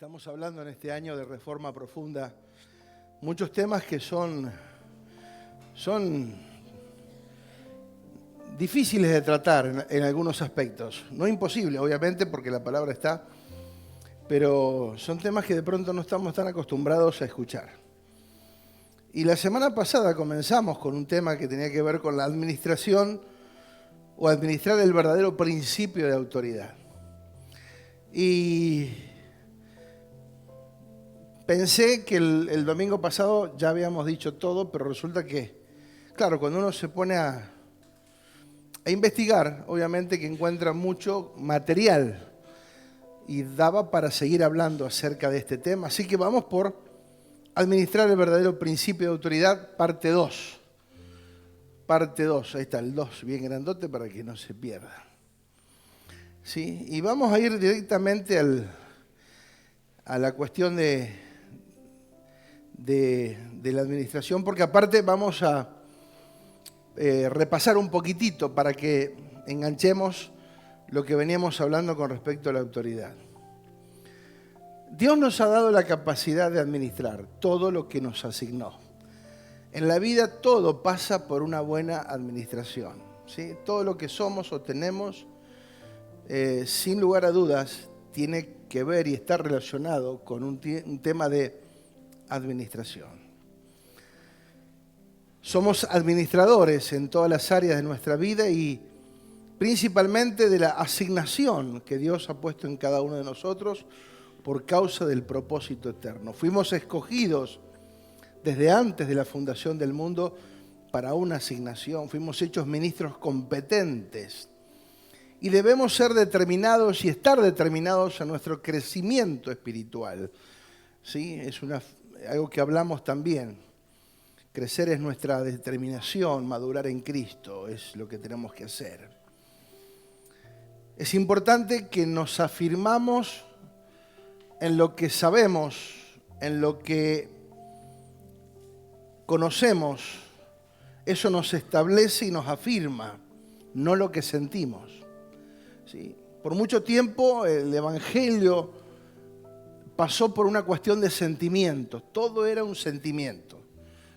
Estamos hablando en este año de Reforma Profunda, muchos temas que son difíciles de tratar en algunos aspectos. No imposible, obviamente, porque la palabra está, pero son temas que de pronto no estamos tan acostumbrados a escuchar. Y la semana pasada comenzamos con un tema que tenía que ver con la administración o administrar el verdadero principio de autoridad. Y pensé que el domingo pasado ya habíamos dicho todo, pero resulta que, claro, cuando uno se pone a investigar, obviamente que encuentra mucho material y daba para seguir hablando acerca de este tema. Así que vamos por administrar el verdadero principio de autoridad, parte 2. Parte 2, ahí está el 2, bien grandote para que no se pierda. ¿Sí? Y vamos a ir directamente a la cuestión de la administración, porque aparte vamos a repasar un poquitito para que enganchemos lo que veníamos hablando con respecto a la autoridad. Dios nos ha dado la capacidad de administrar todo lo que nos asignó. En la vida todo pasa por una buena administración, ¿sí? Todo lo que somos o tenemos, sin lugar a dudas, tiene que ver y está relacionado con un tema de administración. Somos administradores en todas las áreas de nuestra vida y principalmente de la asignación que Dios ha puesto en cada uno de nosotros por causa del propósito eterno. Fuimos escogidos desde antes de la fundación del mundo para una asignación. Fuimos hechos ministros competentes y debemos ser determinados y estar determinados a nuestro crecimiento espiritual. ¿Sí? Es algo que hablamos también. Crecer es nuestra determinación, madurar en Cristo es lo que tenemos que hacer. Es importante que nos afirmamos en lo que sabemos, en lo que conocemos. Eso nos establece y nos afirma, no lo que sentimos. ¿Sí? Por mucho tiempo el Evangelio pasó por una cuestión de sentimientos. Todo era un sentimiento.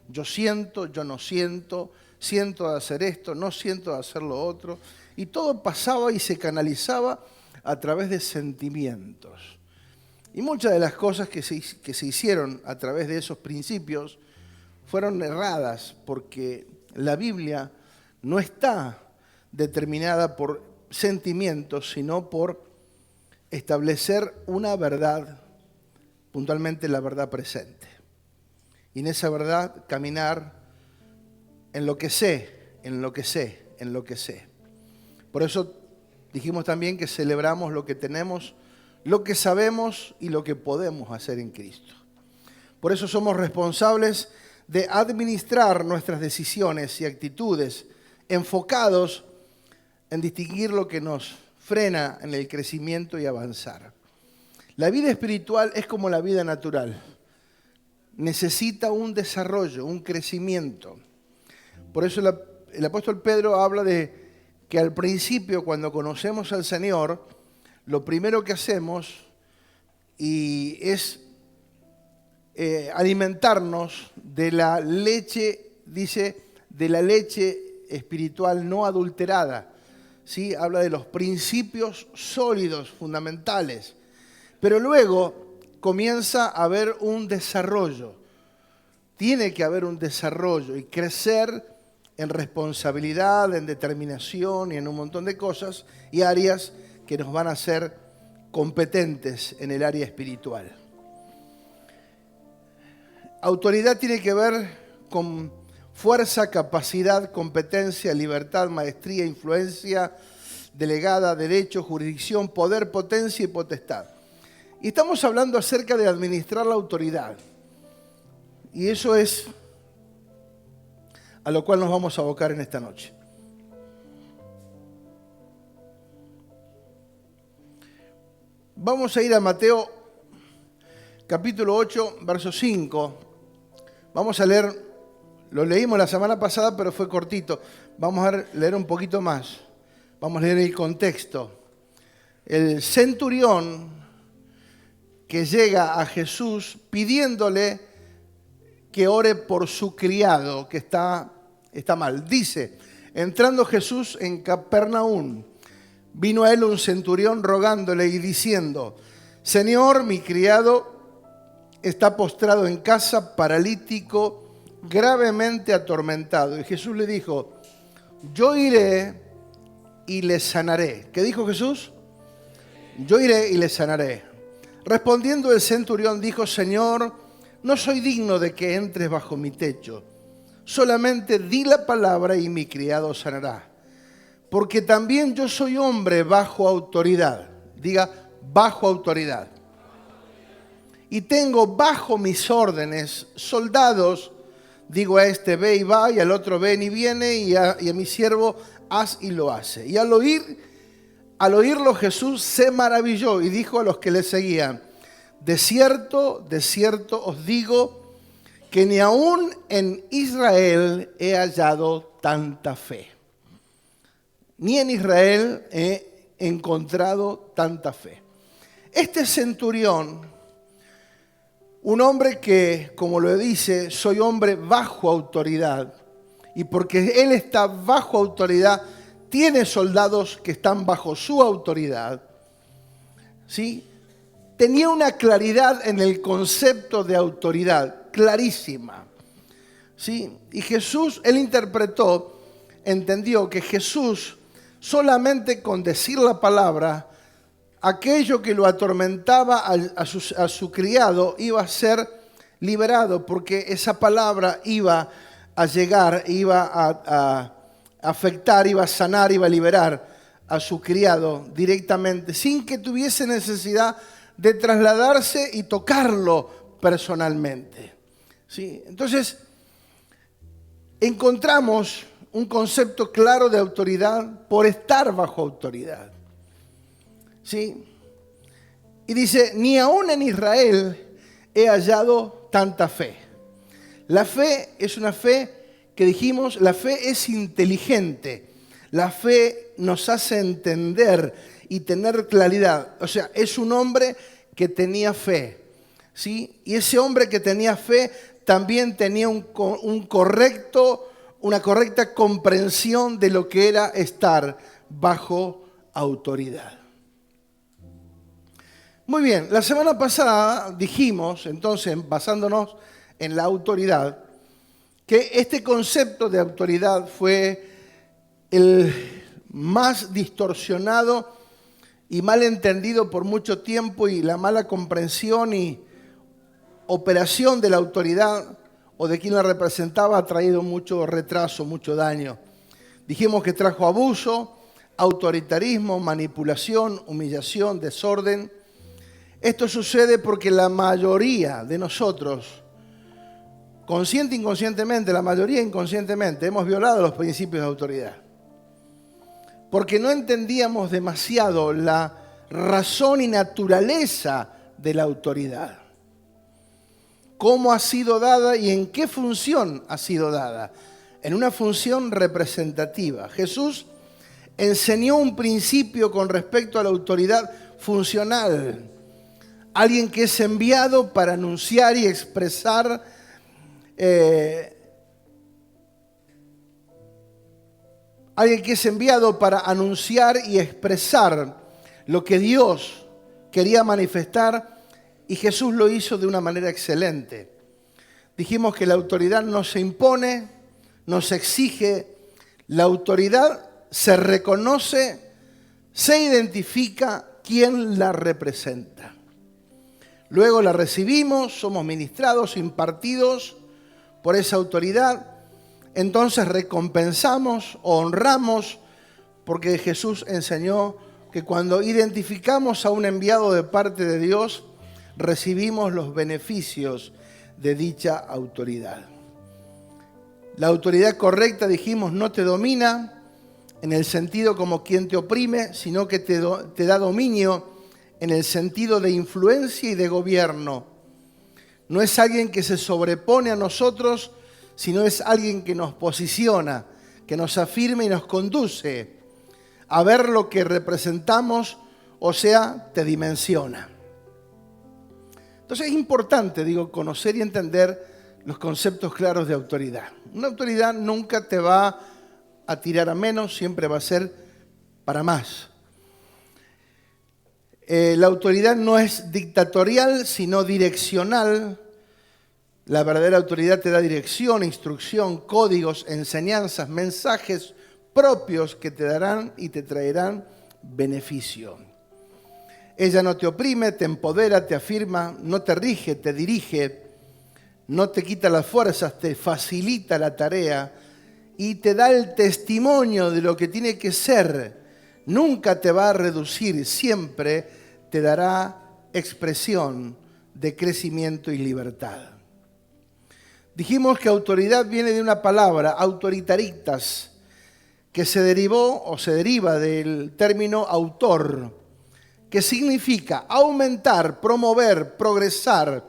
Yo siento, yo no siento, siento de hacer esto, no siento de hacer lo otro. Y todo pasaba y se canalizaba a través de sentimientos. Y muchas de las cosas que se hicieron a través de esos principios fueron erradas, porque la Biblia no está determinada por sentimientos, sino por establecer una verdad, puntualmente la verdad presente. Y en esa verdad caminar en lo que sé, en lo que sé, en lo que sé. Por eso dijimos también que celebramos lo que tenemos, lo que sabemos y lo que podemos hacer en Cristo. Por eso somos responsables de administrar nuestras decisiones y actitudes enfocados en distinguir lo que nos frena en el crecimiento y avanzar. La vida espiritual es como la vida natural. Necesita un desarrollo, un crecimiento. Por eso el apóstol Pedro habla de que al principio, cuando conocemos al Señor, lo primero que hacemos es alimentarnos de la leche, dice, de la leche espiritual no adulterada. ¿Sí? Habla de los principios sólidos, fundamentales. Pero luego comienza a haber un desarrollo. Tiene que haber un desarrollo y crecer en responsabilidad, en determinación y en un montón de cosas y áreas que nos van a hacer competentes en el área espiritual. Autoridad tiene que ver con fuerza, capacidad, competencia, libertad, maestría, influencia, delegada, derecho, jurisdicción, poder, potencia y potestad. Y estamos hablando acerca de administrar la autoridad. Y eso es a lo cual nos vamos a abocar en esta noche. Vamos a ir a Mateo capítulo 8, verso 5. Vamos a leer, lo leímos la semana pasada, pero fue cortito. Vamos a leer un poquito más. Vamos a leer el contexto. El centurión que llega a Jesús pidiéndole que ore por su criado que está mal. Dice, entrando Jesús en Capernaum, vino a él un centurión rogándole y diciendo, Señor, mi criado está postrado en casa, paralítico, gravemente atormentado. Y Jesús le dijo, yo iré y le sanaré. ¿Qué dijo Jesús? Yo iré y le sanaré. Respondiendo el centurión dijo, Señor, no soy digno de que entres bajo mi techo. Solamente di la palabra y mi criado sanará. Porque también yo soy hombre bajo autoridad. Diga, bajo autoridad. Y tengo bajo mis órdenes soldados. Digo a este ve y va, y al otro ven y viene, y a mi siervo haz y lo hace. Y al oírlo Jesús se maravilló y dijo a los que le seguían, de cierto os digo que ni aún en Israel he hallado tanta fe. Ni en Israel he encontrado tanta fe. Este centurión, un hombre que, como lo dice, soy hombre bajo autoridad, y porque él está bajo autoridad, tiene soldados que están bajo su autoridad, ¿sí? Tenía una claridad en el concepto de autoridad, clarísima, ¿sí? Y Jesús, él entendió que Jesús, solamente con decir la palabra, aquello que lo atormentaba a su criado iba a ser liberado, porque esa palabra iba a llegar, iba a afectar, iba a sanar, iba a liberar a su criado directamente, sin que tuviese necesidad de trasladarse y tocarlo personalmente. ¿Sí? Entonces, encontramos un concepto claro de autoridad por estar bajo autoridad. ¿Sí? Y dice, ni aún en Israel he hallado tanta fe. La fe es una fe que dijimos, la fe es inteligente. La fe nos hace entender y tener claridad. O sea, es un hombre que tenía fe, ¿sí? Y ese hombre que tenía fe también tenía una correcta comprensión de lo que era estar bajo autoridad. Muy bien, la semana pasada dijimos, entonces, basándonos en la autoridad, que este concepto de autoridad fue el más distorsionado y mal entendido por mucho tiempo, y la mala comprensión y operación de la autoridad o de quien la representaba ha traído mucho retraso, mucho daño. Dijimos que trajo abuso, autoritarismo, manipulación, humillación, desorden. Esto sucede porque la mayoría de nosotros, consciente e inconscientemente, la mayoría inconscientemente, hemos violado los principios de autoridad. Porque no entendíamos demasiado la razón y naturaleza de la autoridad. Cómo ha sido dada y en qué función ha sido dada. En una función representativa. Jesús enseñó un principio con respecto a la autoridad funcional. Alguien que es enviado para anunciar y expresar alguien que es enviado para anunciar y expresar lo que Dios quería manifestar, y Jesús lo hizo de una manera excelente. Dijimos que la autoridad no se impone, no se exige, la autoridad se reconoce, se identifica quién la representa. Luego la recibimos, somos ministrados, impartidos por esa autoridad. Entonces recompensamos o honramos, porque Jesús enseñó que cuando identificamos a un enviado de parte de Dios, recibimos los beneficios de dicha autoridad. La autoridad correcta, dijimos, no te domina en el sentido como quien te oprime, sino que te da dominio en el sentido de influencia y de gobierno. No es alguien que se sobrepone a nosotros, sino es alguien que nos posiciona, que nos afirma y nos conduce a ver lo que representamos, o sea, te dimensiona. Entonces es importante, conocer y entender los conceptos claros de autoridad. Una autoridad nunca te va a tirar a menos, siempre va a ser para más. La autoridad no es dictatorial, sino direccional. La verdadera autoridad te da dirección, instrucción, códigos, enseñanzas, mensajes propios que te darán y te traerán beneficio. Ella no te oprime, te empodera, te afirma, no te rige, te dirige, no te quita las fuerzas, te facilita la tarea y te da el testimonio de lo que tiene que ser. Nunca te va a reducir, siempre te dará expresión de crecimiento y libertad. Dijimos que autoridad viene de una palabra, autoritaritas, que se derivó o se deriva del término autor, que significa aumentar, promover, progresar.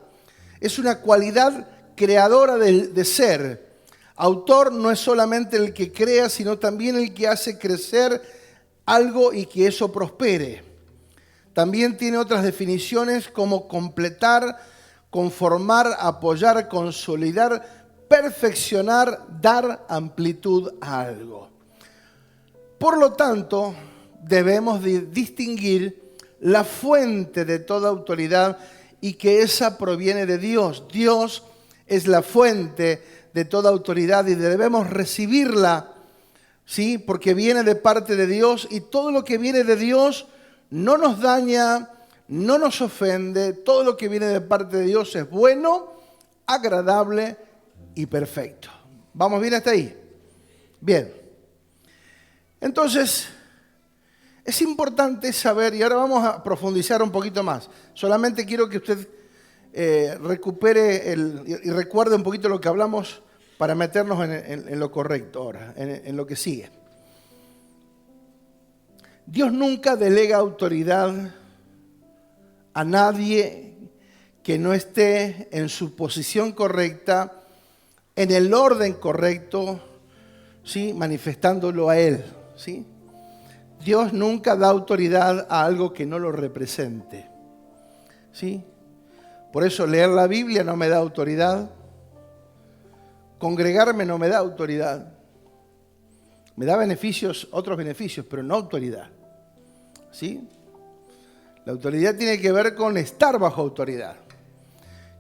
Es una cualidad creadora de ser. Autor no es solamente el que crea, sino también el que hace crecer algo y que eso prospere. También tiene otras definiciones como completar, conformar, apoyar, consolidar, perfeccionar, dar amplitud a algo. Por lo tanto, debemos distinguir la fuente de toda autoridad y que esa proviene de Dios. Dios es la fuente de toda autoridad y debemos recibirla, ¿sí? Porque viene de parte de Dios y todo lo que viene de Dios no nos daña, no nos ofende. Todo lo que viene de parte de Dios es bueno, agradable y perfecto. ¿Vamos bien hasta ahí? Bien. Entonces, es importante saber, y ahora vamos a profundizar un poquito más. Solamente quiero que usted recupere y recuerde un poquito lo que hablamos para meternos en lo correcto ahora, en lo que sigue. Dios nunca delega autoridad a nadie que no esté en su posición correcta, en el orden correcto, ¿sí? Manifestándolo a Él, ¿sí? Dios nunca da autoridad a algo que no lo represente, ¿sí? Por eso leer la Biblia no me da autoridad, congregarme no me da autoridad, me da beneficios, otros beneficios, pero no autoridad, ¿sí? La autoridad tiene que ver con estar bajo autoridad.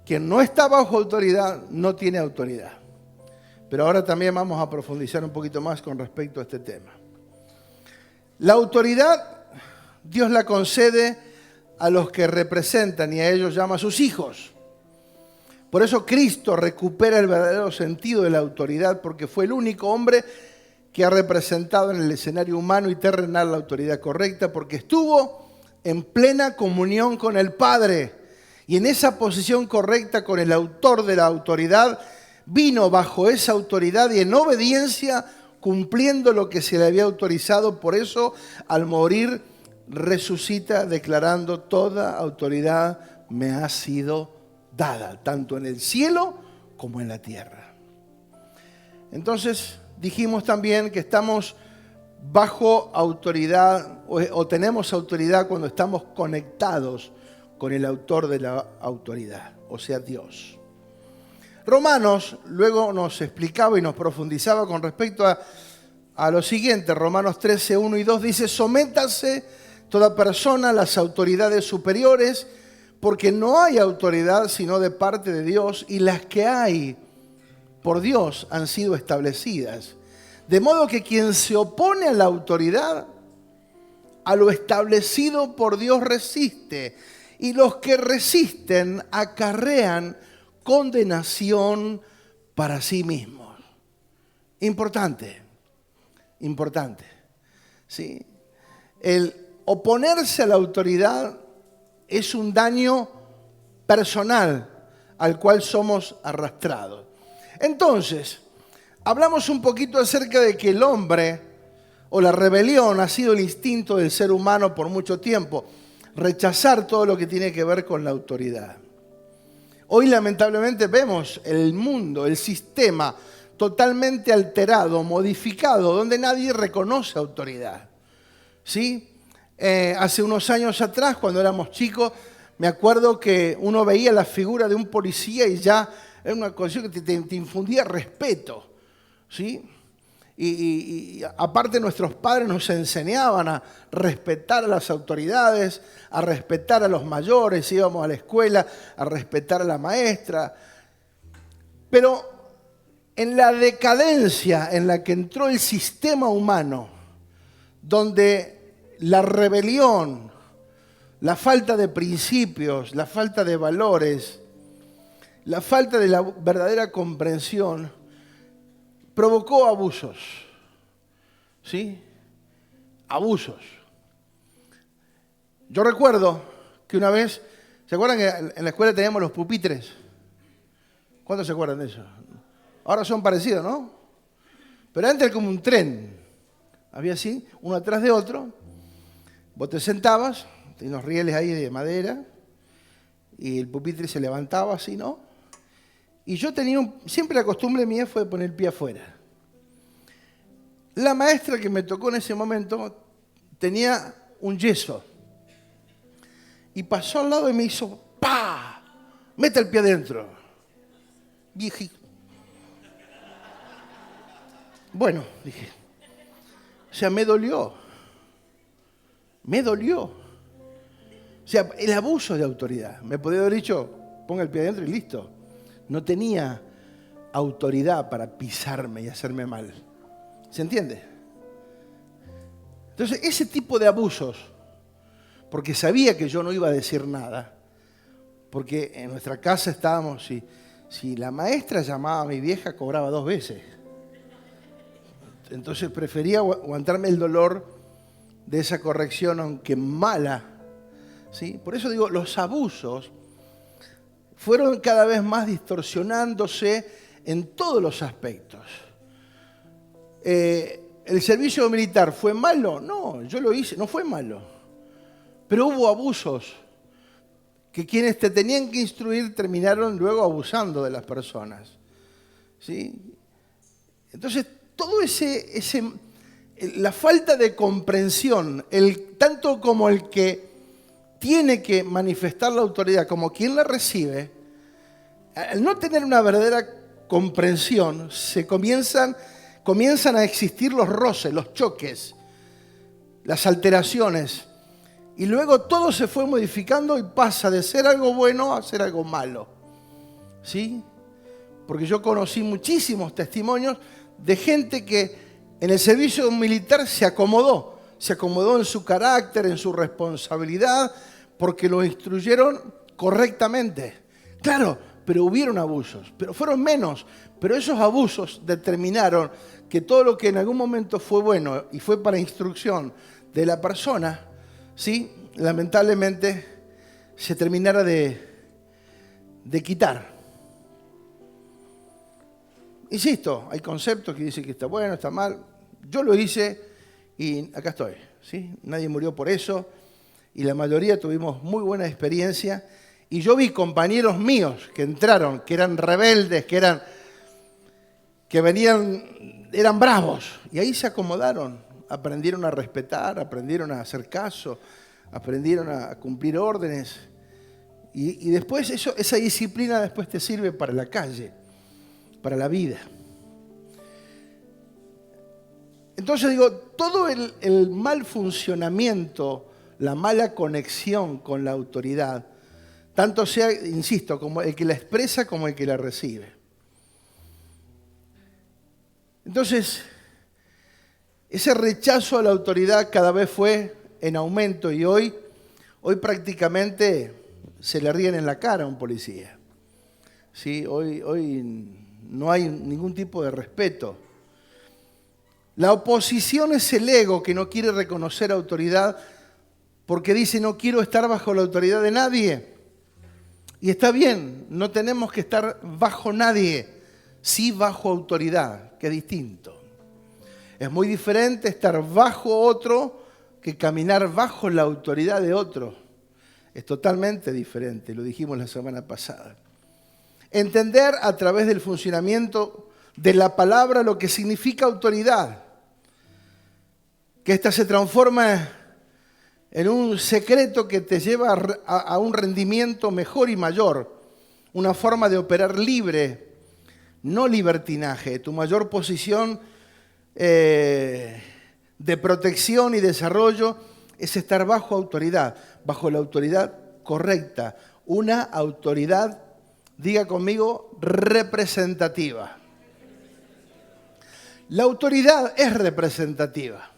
Quien no está bajo autoridad no tiene autoridad. Pero ahora también vamos a profundizar un poquito más con respecto a este tema. La autoridad, Dios la concede a los que representan y a ellos llama a sus hijos. Por eso Cristo recupera el verdadero sentido de la autoridad, porque fue el único hombre que ha representado en el escenario humano y terrenal la autoridad correcta, porque estuvo en plena comunión con el Padre y en esa posición correcta con el autor de la autoridad, vino bajo esa autoridad y en obediencia cumpliendo lo que se le había autorizado. Por eso al morir resucita declarando: toda autoridad me ha sido dada, tanto en el cielo como en la tierra. Entonces dijimos también que estamos bajo autoridad o tenemos autoridad cuando estamos conectados con el autor de la autoridad, o sea, Dios. Romanos luego nos explicaba y nos profundizaba con respecto a lo siguiente. Romanos 13, 1 y 2 dice: sométase toda persona a las autoridades superiores, porque no hay autoridad sino de parte de Dios, y las que hay por Dios han sido establecidas. De modo que quien se opone a la autoridad, a lo establecido por Dios resiste, y los que resisten acarrean condenación para sí mismos. Importante, ¿sí? El oponerse a la autoridad es un daño personal al cual somos arrastrados. Entonces, hablamos un poquito acerca de que el hombre o la rebelión ha sido el instinto del ser humano por mucho tiempo, rechazar todo lo que tiene que ver con la autoridad. Hoy lamentablemente vemos el mundo, el sistema totalmente alterado, modificado, donde nadie reconoce autoridad, ¿sí? Hace unos años atrás, cuando éramos chicos, Me acuerdo que uno veía la figura de un policía y ya era una cosa que te infundía respeto, ¿sí? Y aparte nuestros padres nos enseñaban a respetar a las autoridades, a respetar a los mayores, íbamos a la escuela a respetar a la maestra. Pero en la decadencia en la que entró el sistema humano, donde la rebelión, la falta de principios, la falta de valores, la falta de la verdadera comprensión, provocó abusos. ¿Sí? Abusos. Yo recuerdo que una vez, ¿se acuerdan que en la escuela teníamos los pupitres? ¿Cuántos se acuerdan de eso? Ahora son parecidos, ¿no? Pero antes era como un tren. Había así, uno atrás de otro. Vos te sentabas, tenías unos rieles ahí de madera, y el pupitre se levantaba así, ¿no? Y yo tenía, siempre la costumbre mía fue poner el pie afuera. La maestra que me tocó en ese momento tenía un yeso. Y pasó al lado y me hizo, ¡pa! Mete el pie adentro. Viejito. Bueno, dije, o sea, me dolió. Me dolió. O sea, el abuso de autoridad. Me podía haber dicho, ponga el pie adentro y listo. No tenía autoridad para pisarme y hacerme mal. ¿Se entiende? Entonces, ese tipo de abusos, porque sabía que yo no iba a decir nada, porque en nuestra casa estábamos, si la maestra llamaba a mi vieja, cobraba 2 veces. Entonces prefería aguantarme el dolor de esa corrección, aunque mala. ¿Sí? Por eso digo, los abusos fueron cada vez más distorsionándose en todos los aspectos. ¿El servicio militar fue malo? No, yo lo hice, no fue malo. Pero hubo abusos que quienes te tenían que instruir terminaron luego abusando de las personas. ¿Sí? Entonces, todo la falta de comprensión, tanto como el que tiene que manifestar la autoridad como quien la recibe, al no tener una verdadera comprensión, comienzan a existir los roces, los choques, las alteraciones, y luego todo se fue modificando y pasa de ser algo bueno a ser algo malo. ¿Sí? Porque yo conocí muchísimos testimonios de gente que en el servicio militar se acomodó en su carácter, en su responsabilidad, porque lo instruyeron correctamente. Claro, pero hubieron abusos, pero fueron menos. Pero esos abusos determinaron que todo lo que en algún momento fue bueno y fue para instrucción de la persona, ¿sí? Lamentablemente se terminara de quitar. Insisto, hay conceptos que dicen que está bueno, está mal. Yo lo hice y acá estoy, ¿sí? Nadie murió por eso y la mayoría tuvimos muy buena experiencia. Y yo vi compañeros míos que entraron, que eran rebeldes, eran bravos. Y ahí se acomodaron, aprendieron a respetar, aprendieron a hacer caso, aprendieron a cumplir órdenes. Y después esa disciplina después te sirve para la calle, para la vida. Entonces digo, todo el mal funcionamiento, la mala conexión con la autoridad, tanto sea, insisto, como el que la expresa como el que la recibe. Entonces, ese rechazo a la autoridad cada vez fue en aumento y hoy prácticamente se le ríen en la cara a un policía. ¿Sí? Hoy no hay ningún tipo de respeto. La oposición es el ego que no quiere reconocer autoridad porque dice no quiero estar bajo la autoridad de nadie. Y está bien, no tenemos que estar bajo nadie, sí bajo autoridad, que es distinto. Es muy diferente estar bajo otro que caminar bajo la autoridad de otro. Es totalmente diferente, lo dijimos la semana pasada. Entender a través del funcionamiento de la palabra lo que significa autoridad. Que ésta se transforma en un secreto que te lleva a un rendimiento mejor y mayor, una forma de operar libre, no libertinaje. Tu mayor posición de protección y desarrollo es estar bajo autoridad, bajo la autoridad correcta, una autoridad, diga conmigo, representativa. La autoridad es representativa,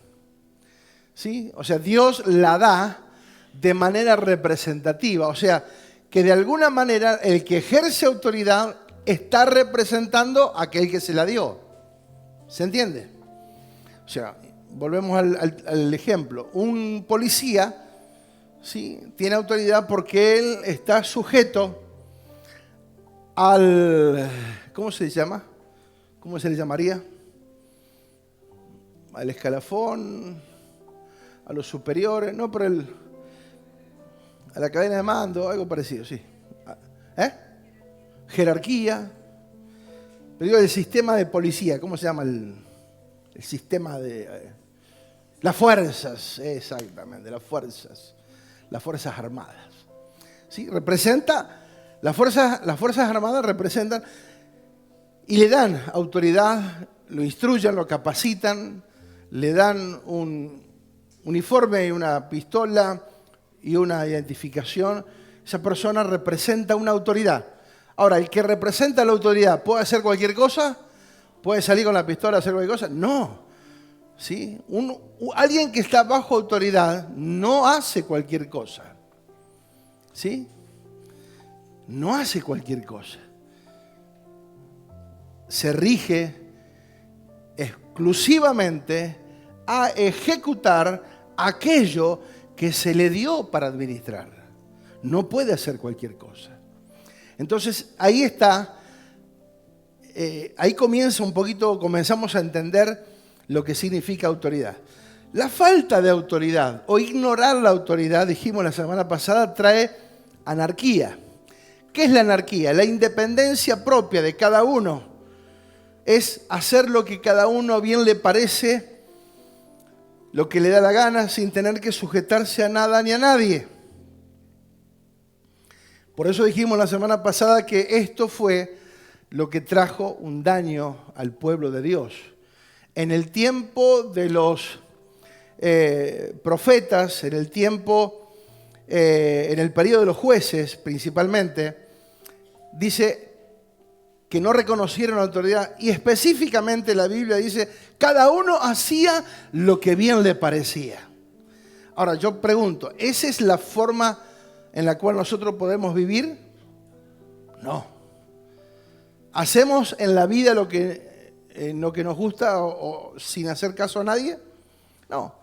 ¿sí? O sea, Dios la da de manera representativa, o sea, que de alguna manera el que ejerce autoridad está representando a aquel que se la dio. ¿Se entiende? O sea, volvemos al ejemplo. Un policía, ¿sí?, tiene autoridad porque él está sujeto al... ¿Cómo se llama? ¿Cómo se le llamaría? Al escalafón, a los superiores, no, pero a la cadena de mando, algo parecido, sí. Jerarquía. Pero digo, el sistema de policía, ¿cómo se llama el sistema de... las fuerzas, exactamente, las fuerzas armadas. ¿Sí? Representa, las fuerzas armadas representan y le dan autoridad, lo instruyen, lo capacitan, le dan un uniforme y una pistola y una identificación. Esa persona representa una autoridad. Ahora, ¿el que representa la autoridad puede hacer cualquier cosa? ¿Puede salir con la pistola a hacer cualquier cosa? No. ¿Sí? Alguien que está bajo autoridad no hace cualquier cosa. ¿Sí? No hace cualquier cosa. Se rige exclusivamente a ejecutar aquello que se le dio para administrar. No puede hacer cualquier cosa. Entonces, ahí está, ahí comenzamos a entender lo que significa autoridad. La falta de autoridad o ignorar la autoridad, dijimos la semana pasada, trae anarquía. ¿Qué es la anarquía? La independencia propia de cada uno. Es hacer lo que cada uno bien le parece, lo que le da la gana, sin tener que sujetarse a nada ni a nadie. Por eso dijimos la semana pasada que esto fue lo que trajo un daño al pueblo de Dios. En el tiempo de los profetas, en el periodo de los jueces principalmente, dice que no reconocieron la autoridad y específicamente la Biblia dice, cada uno hacía lo que bien le parecía. Ahora yo pregunto, ¿esa es la forma en la cual nosotros podemos vivir? No. ¿Hacemos en la vida lo que nos gusta o sin hacer caso a nadie? No.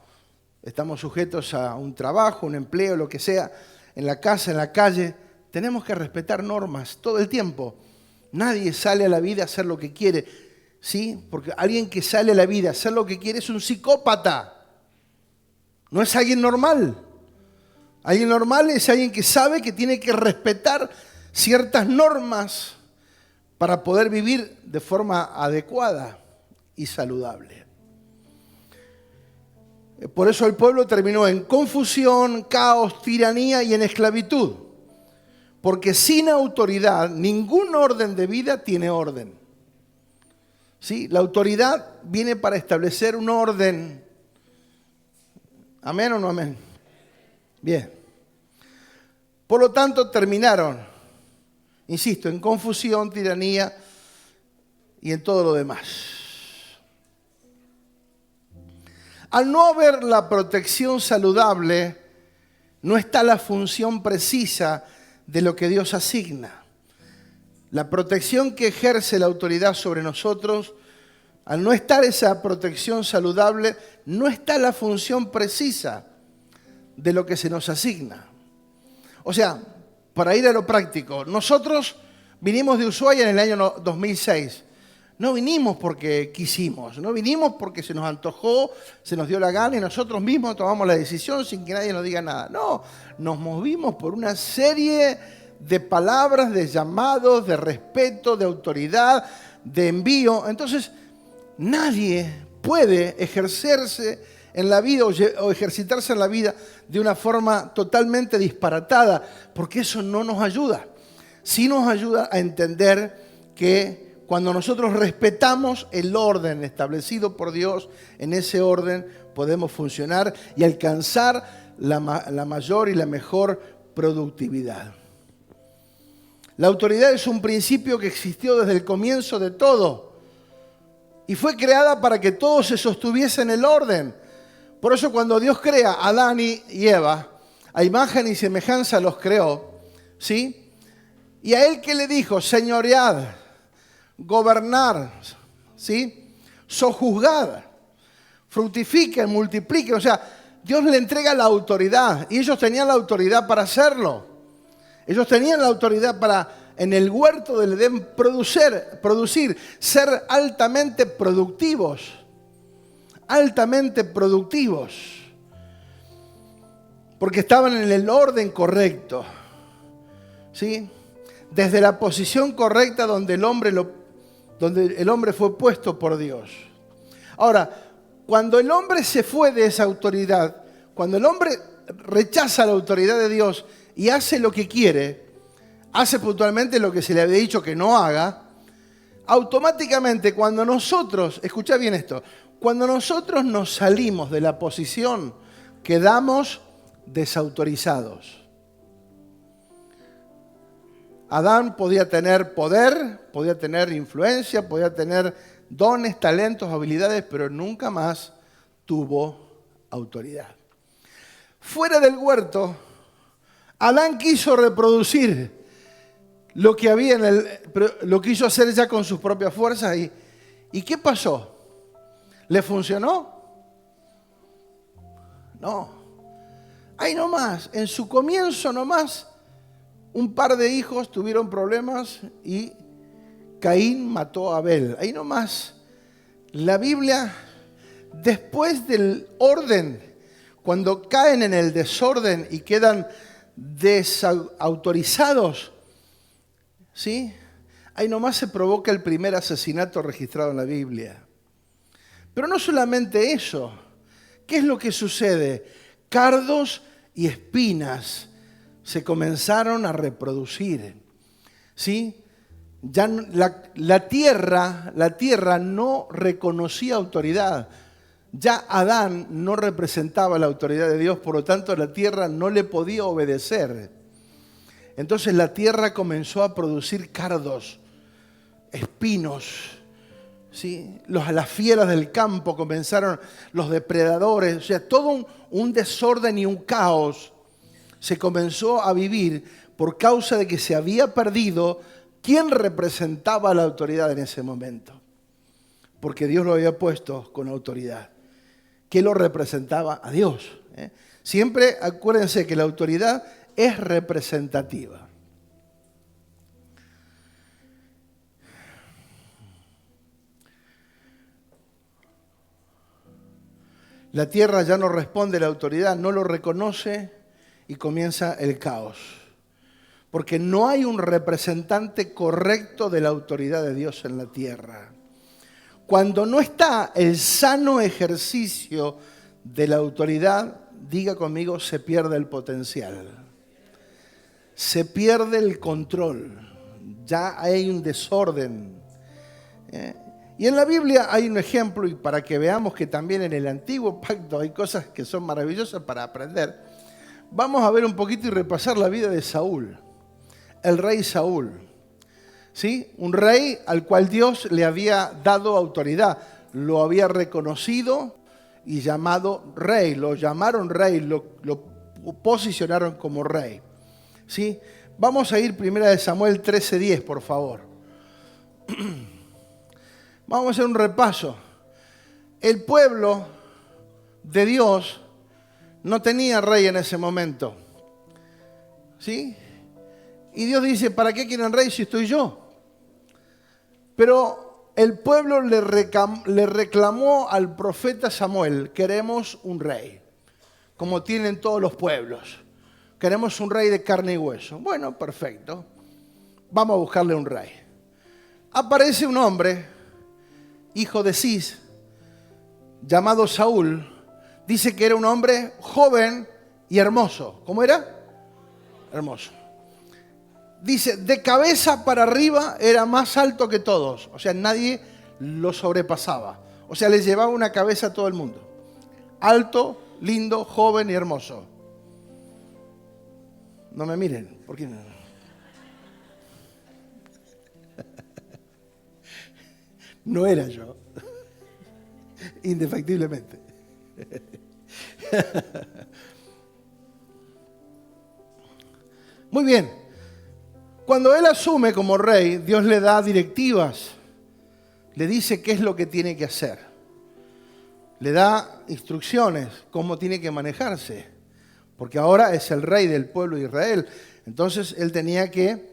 Estamos sujetos a un trabajo, un empleo, lo que sea, en la casa, en la calle. Tenemos que respetar normas todo el tiempo. Nadie sale a la vida a hacer lo que quiere, ¿sí? Porque alguien que sale a la vida a hacer lo que quiere es un psicópata. No es alguien normal. Alguien normal es alguien que sabe que tiene que respetar ciertas normas para poder vivir de forma adecuada y saludable. Por eso el pueblo terminó en confusión, caos, tiranía y en esclavitud. Porque sin autoridad, ningún orden de vida tiene orden. ¿Sí? La autoridad viene para establecer un orden. ¿Amén o no amén? Bien. Por lo tanto, terminaron, insisto, en confusión, tiranía y en todo lo demás. Al no haber la protección saludable, no está la función precisa de lo que Dios asigna. La protección que ejerce la autoridad sobre nosotros, al no estar esa protección saludable, no está la función precisa de lo que se nos asigna. O sea, para ir a lo práctico, nosotros vinimos de Ushuaia en el año 2006. No vinimos porque quisimos, no vinimos porque se nos antojó, se nos dio la gana y nosotros mismos tomamos la decisión sin que nadie nos diga nada. No, nos movimos por una serie de palabras, de llamados, de respeto, de autoridad, de envío. Entonces, nadie puede ejercerse en la vida o ejercitarse en la vida de una forma totalmente disparatada, porque eso no nos ayuda. Sí nos ayuda a entender que cuando nosotros respetamos el orden establecido por Dios, en ese orden podemos funcionar y alcanzar la mayor y la mejor productividad. La autoridad es un principio que existió desde el comienzo de todo y fue creada para que todo se sostuviese en el orden. Por eso cuando Dios crea a Adán y Eva, a imagen y semejanza los creó, ¿sí? Y a él que le dijo, señoread, gobernar, ¿sí? Sojuzgad, fructifiquen, multipliquen. O sea, Dios le entrega la autoridad y ellos tenían la autoridad para hacerlo. Ellos tenían la autoridad para, en el huerto del Edén, producir, ser altamente productivos. Altamente productivos. Porque estaban en el orden correcto. ¿Sí? Desde la posición correcta donde el hombre fue puesto por Dios. Ahora, cuando el hombre se fue de esa autoridad, cuando el hombre rechaza la autoridad de Dios y hace lo que quiere, hace puntualmente lo que se le había dicho que no haga, automáticamente cuando nosotros, escucha bien esto, cuando nosotros nos salimos de la posición, quedamos desautorizados. Adán podía tener poder, podía tener influencia, podía tener dones, talentos, habilidades, pero nunca más tuvo autoridad. Fuera del huerto, Adán quiso reproducir lo que había lo quiso hacer ya con sus propias fuerzas. ¿Y qué pasó? ¿Le funcionó? No. Ahí nomás, en su comienzo nomás, un par de hijos tuvieron problemas y Caín mató a Abel. Ahí nomás, la Biblia, después del orden, cuando caen en el desorden y quedan desautorizados, ¿sí? Ahí nomás se provoca el primer asesinato registrado en la Biblia. Pero no solamente eso. ¿Qué es lo que sucede? Cardos y espinas se comenzaron a reproducir. ¿Sí? Ya la tierra no reconocía autoridad. Ya Adán no representaba la autoridad de Dios, por lo tanto la tierra no le podía obedecer. Entonces la tierra comenzó a producir cardos, espinos, ¿sí? Las fieras del campo comenzaron, los depredadores, o sea, todo un desorden y un caos se comenzó a vivir por causa de que se había perdido quién representaba la autoridad en ese momento. Porque Dios lo había puesto con autoridad. ¿Qué lo representaba? A Dios. Siempre acuérdense que la autoridad es representativa. La tierra ya no responde a la autoridad, no lo reconoce y comienza el caos. Porque no hay un representante correcto de la autoridad de Dios en la tierra. Cuando no está el sano ejercicio de la autoridad, diga conmigo, se pierde el potencial. Se pierde el control. Ya hay un desorden. Y en la Biblia hay un ejemplo, y para que veamos que también en el Antiguo Pacto hay cosas que son maravillosas para aprender, vamos a ver un poquito y repasar la vida de Saúl, el rey Saúl. ¿Sí? Un rey al cual Dios le había dado autoridad, lo había reconocido y llamado rey, lo llamaron rey, lo posicionaron como rey. ¿Sí? Vamos a ir 1 Samuel 13:10, por favor. Vamos a hacer un repaso. El pueblo de Dios no tenía rey en ese momento. ¿Sí? Y Dios dice, ¿para qué quieren rey si estoy yo? Pero el pueblo le reclamó al profeta Samuel, queremos un rey, como tienen todos los pueblos. Queremos un rey de carne y hueso. Bueno, perfecto. Vamos a buscarle un rey. Aparece un hombre, hijo de Cis, llamado Saúl, Dice que era un hombre joven y hermoso. ¿Cómo era? Hermoso. Dice, de cabeza para arriba era más alto que todos. O sea, nadie lo sobrepasaba. O sea, le llevaba una cabeza a todo el mundo. Alto, lindo, joven y hermoso. No me miren, ¿por qué no? No era yo. Indefectiblemente. Muy bien. Cuando él asume como rey, Dios le da directivas. Le dice qué es lo que tiene que hacer. Le da instrucciones, cómo tiene que manejarse. Porque ahora es el rey del pueblo de Israel. Entonces él tenía que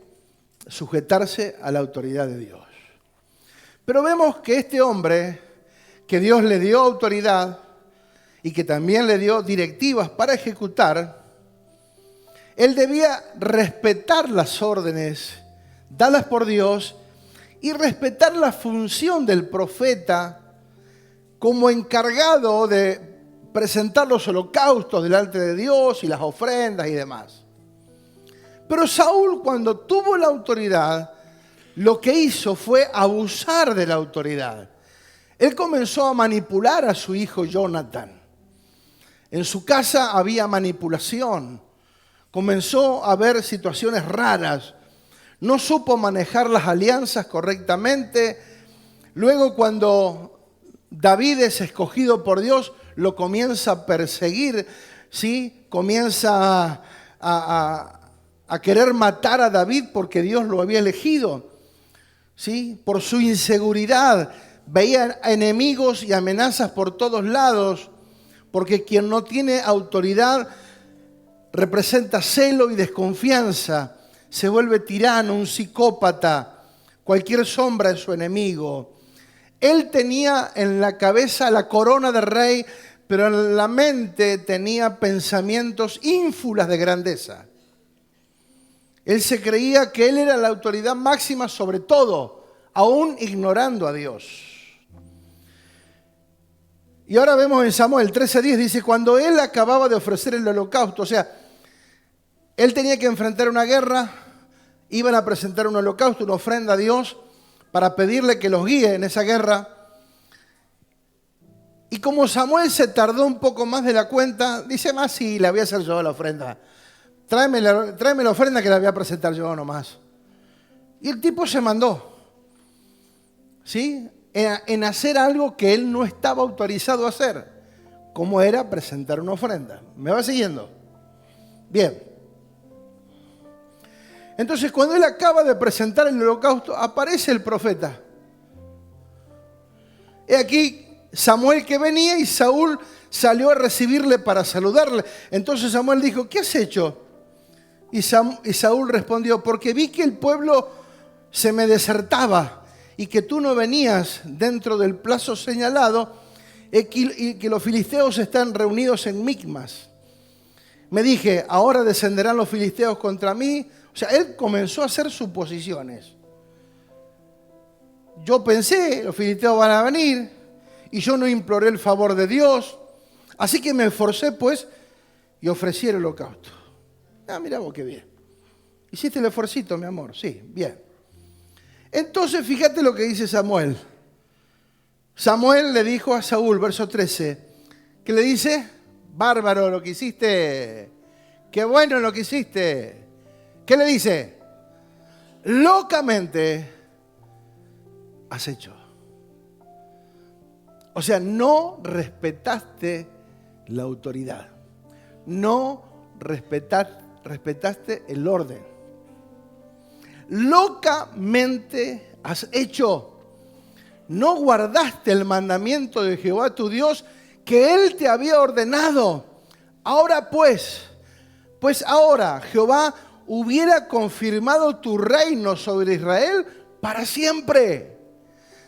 sujetarse a la autoridad de Dios. Pero vemos que este hombre, que Dios le dio autoridad y que también le dio directivas para ejecutar, él debía respetar las órdenes dadas por Dios y respetar la función del profeta como encargado de presentar los holocaustos delante de Dios y las ofrendas y demás. Pero Saúl, cuando tuvo la autoridad, lo que hizo fue abusar de la autoridad. Él comenzó a manipular a su hijo Jonathan. En su casa había manipulación. Comenzó a haber situaciones raras. No supo manejar las alianzas correctamente. Luego, cuando David es escogido por Dios, lo comienza a perseguir, ¿sí? Comienza a querer matar a David porque Dios lo había elegido, ¿sí? Por su inseguridad. Veía enemigos y amenazas por todos lados, porque quien no tiene autoridad representa celo y desconfianza, se vuelve tirano, un psicópata, cualquier sombra es su enemigo. Él tenía en la cabeza la corona de rey, pero en la mente tenía pensamientos ínfulas de grandeza. Él se creía que él era la autoridad máxima sobre todo, aún ignorando a Dios. Y ahora vemos en Samuel 13:10, dice, cuando él acababa de ofrecer el holocausto, o sea, él tenía que enfrentar una guerra, iban a presentar un holocausto, una ofrenda a Dios, para pedirle que los guíe en esa guerra. Y como Samuel se tardó un poco más de la cuenta, dice, más sí, la voy a hacer yo la ofrenda. Tráeme la ofrenda que la voy a presentar yo nomás. Y el tipo se mandó, ¿sí? En hacer algo que él no estaba autorizado a hacer, como era presentar una ofrenda. ¿Me va siguiendo? Bien. Entonces, cuando él acaba de presentar el holocausto, aparece el profeta. He aquí Samuel que venía y Saúl salió a recibirle para saludarle. Entonces Samuel dijo, ¿qué has hecho? Y Saúl respondió, porque vi que el pueblo se me desertaba y que tú no venías dentro del plazo señalado y que los filisteos están reunidos en Micmas. Me dije, ahora descenderán los filisteos contra mí. O sea, él comenzó a hacer suposiciones. Yo pensé, los filisteos van a venir y yo no imploré el favor de Dios. Así que me esforcé pues y ofrecí el holocausto. Ah, mira vos qué bien. Hiciste el esfuercito, mi amor. Sí, bien. Entonces, fíjate lo que dice Samuel. Samuel le dijo a Saúl, verso 13, ¿qué le dice? Bárbaro lo que hiciste. Qué bueno lo que hiciste. ¿Qué le dice? Locamente has hecho. O sea, no respetaste la autoridad. No respetaste el orden. Locamente has hecho. No guardaste el mandamiento de Jehová tu Dios que Él te había ordenado. Ahora pues ahora Jehová hubiera confirmado tu reino sobre Israel para siempre.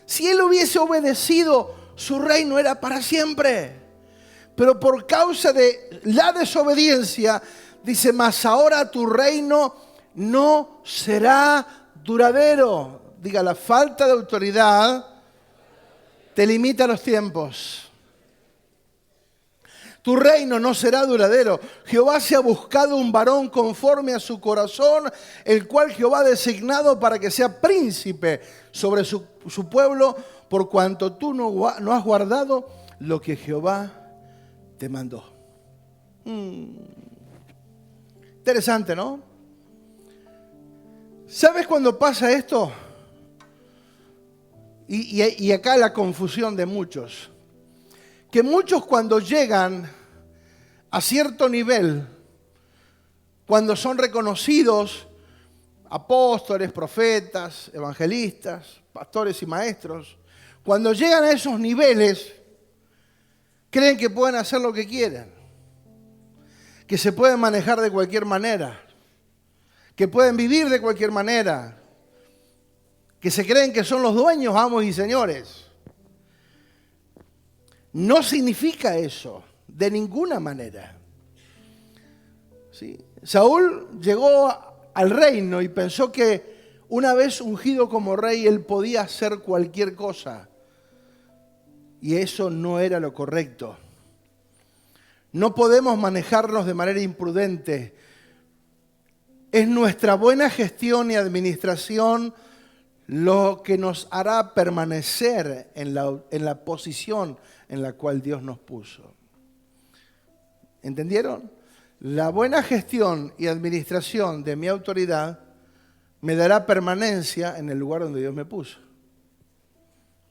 Si Él hubiese obedecido, su reino era para siempre. Pero por causa de la desobediencia, dice, mas ahora tu reino no será duradero. Diga, la falta de autoridad te limita los tiempos. Tu reino no será duradero. Jehová se ha buscado un varón conforme a su corazón, el cual Jehová ha designado para que sea príncipe sobre su pueblo, por cuanto tú no has guardado lo que Jehová te mandó. Interesante, ¿no? ¿Sabes cuándo pasa esto? Y acá la confusión de muchos. Que muchos cuando llegan a cierto nivel, cuando son reconocidos apóstoles, profetas, evangelistas, pastores y maestros, cuando llegan a esos niveles, creen que pueden hacer lo que quieren, que se pueden manejar de cualquier manera, que pueden vivir de cualquier manera, que se creen que son los dueños, amos y señores. No significa eso, de ninguna manera. ¿Sí? Saúl llegó al reino y pensó que una vez ungido como rey, él podía hacer cualquier cosa. Y eso no era lo correcto. No podemos manejarnos de manera imprudente. Es nuestra buena gestión y administración lo que nos hará permanecer en la posición en la cual Dios nos puso. ¿Entendieron? La buena gestión y administración de mi autoridad me dará permanencia en el lugar donde Dios me puso,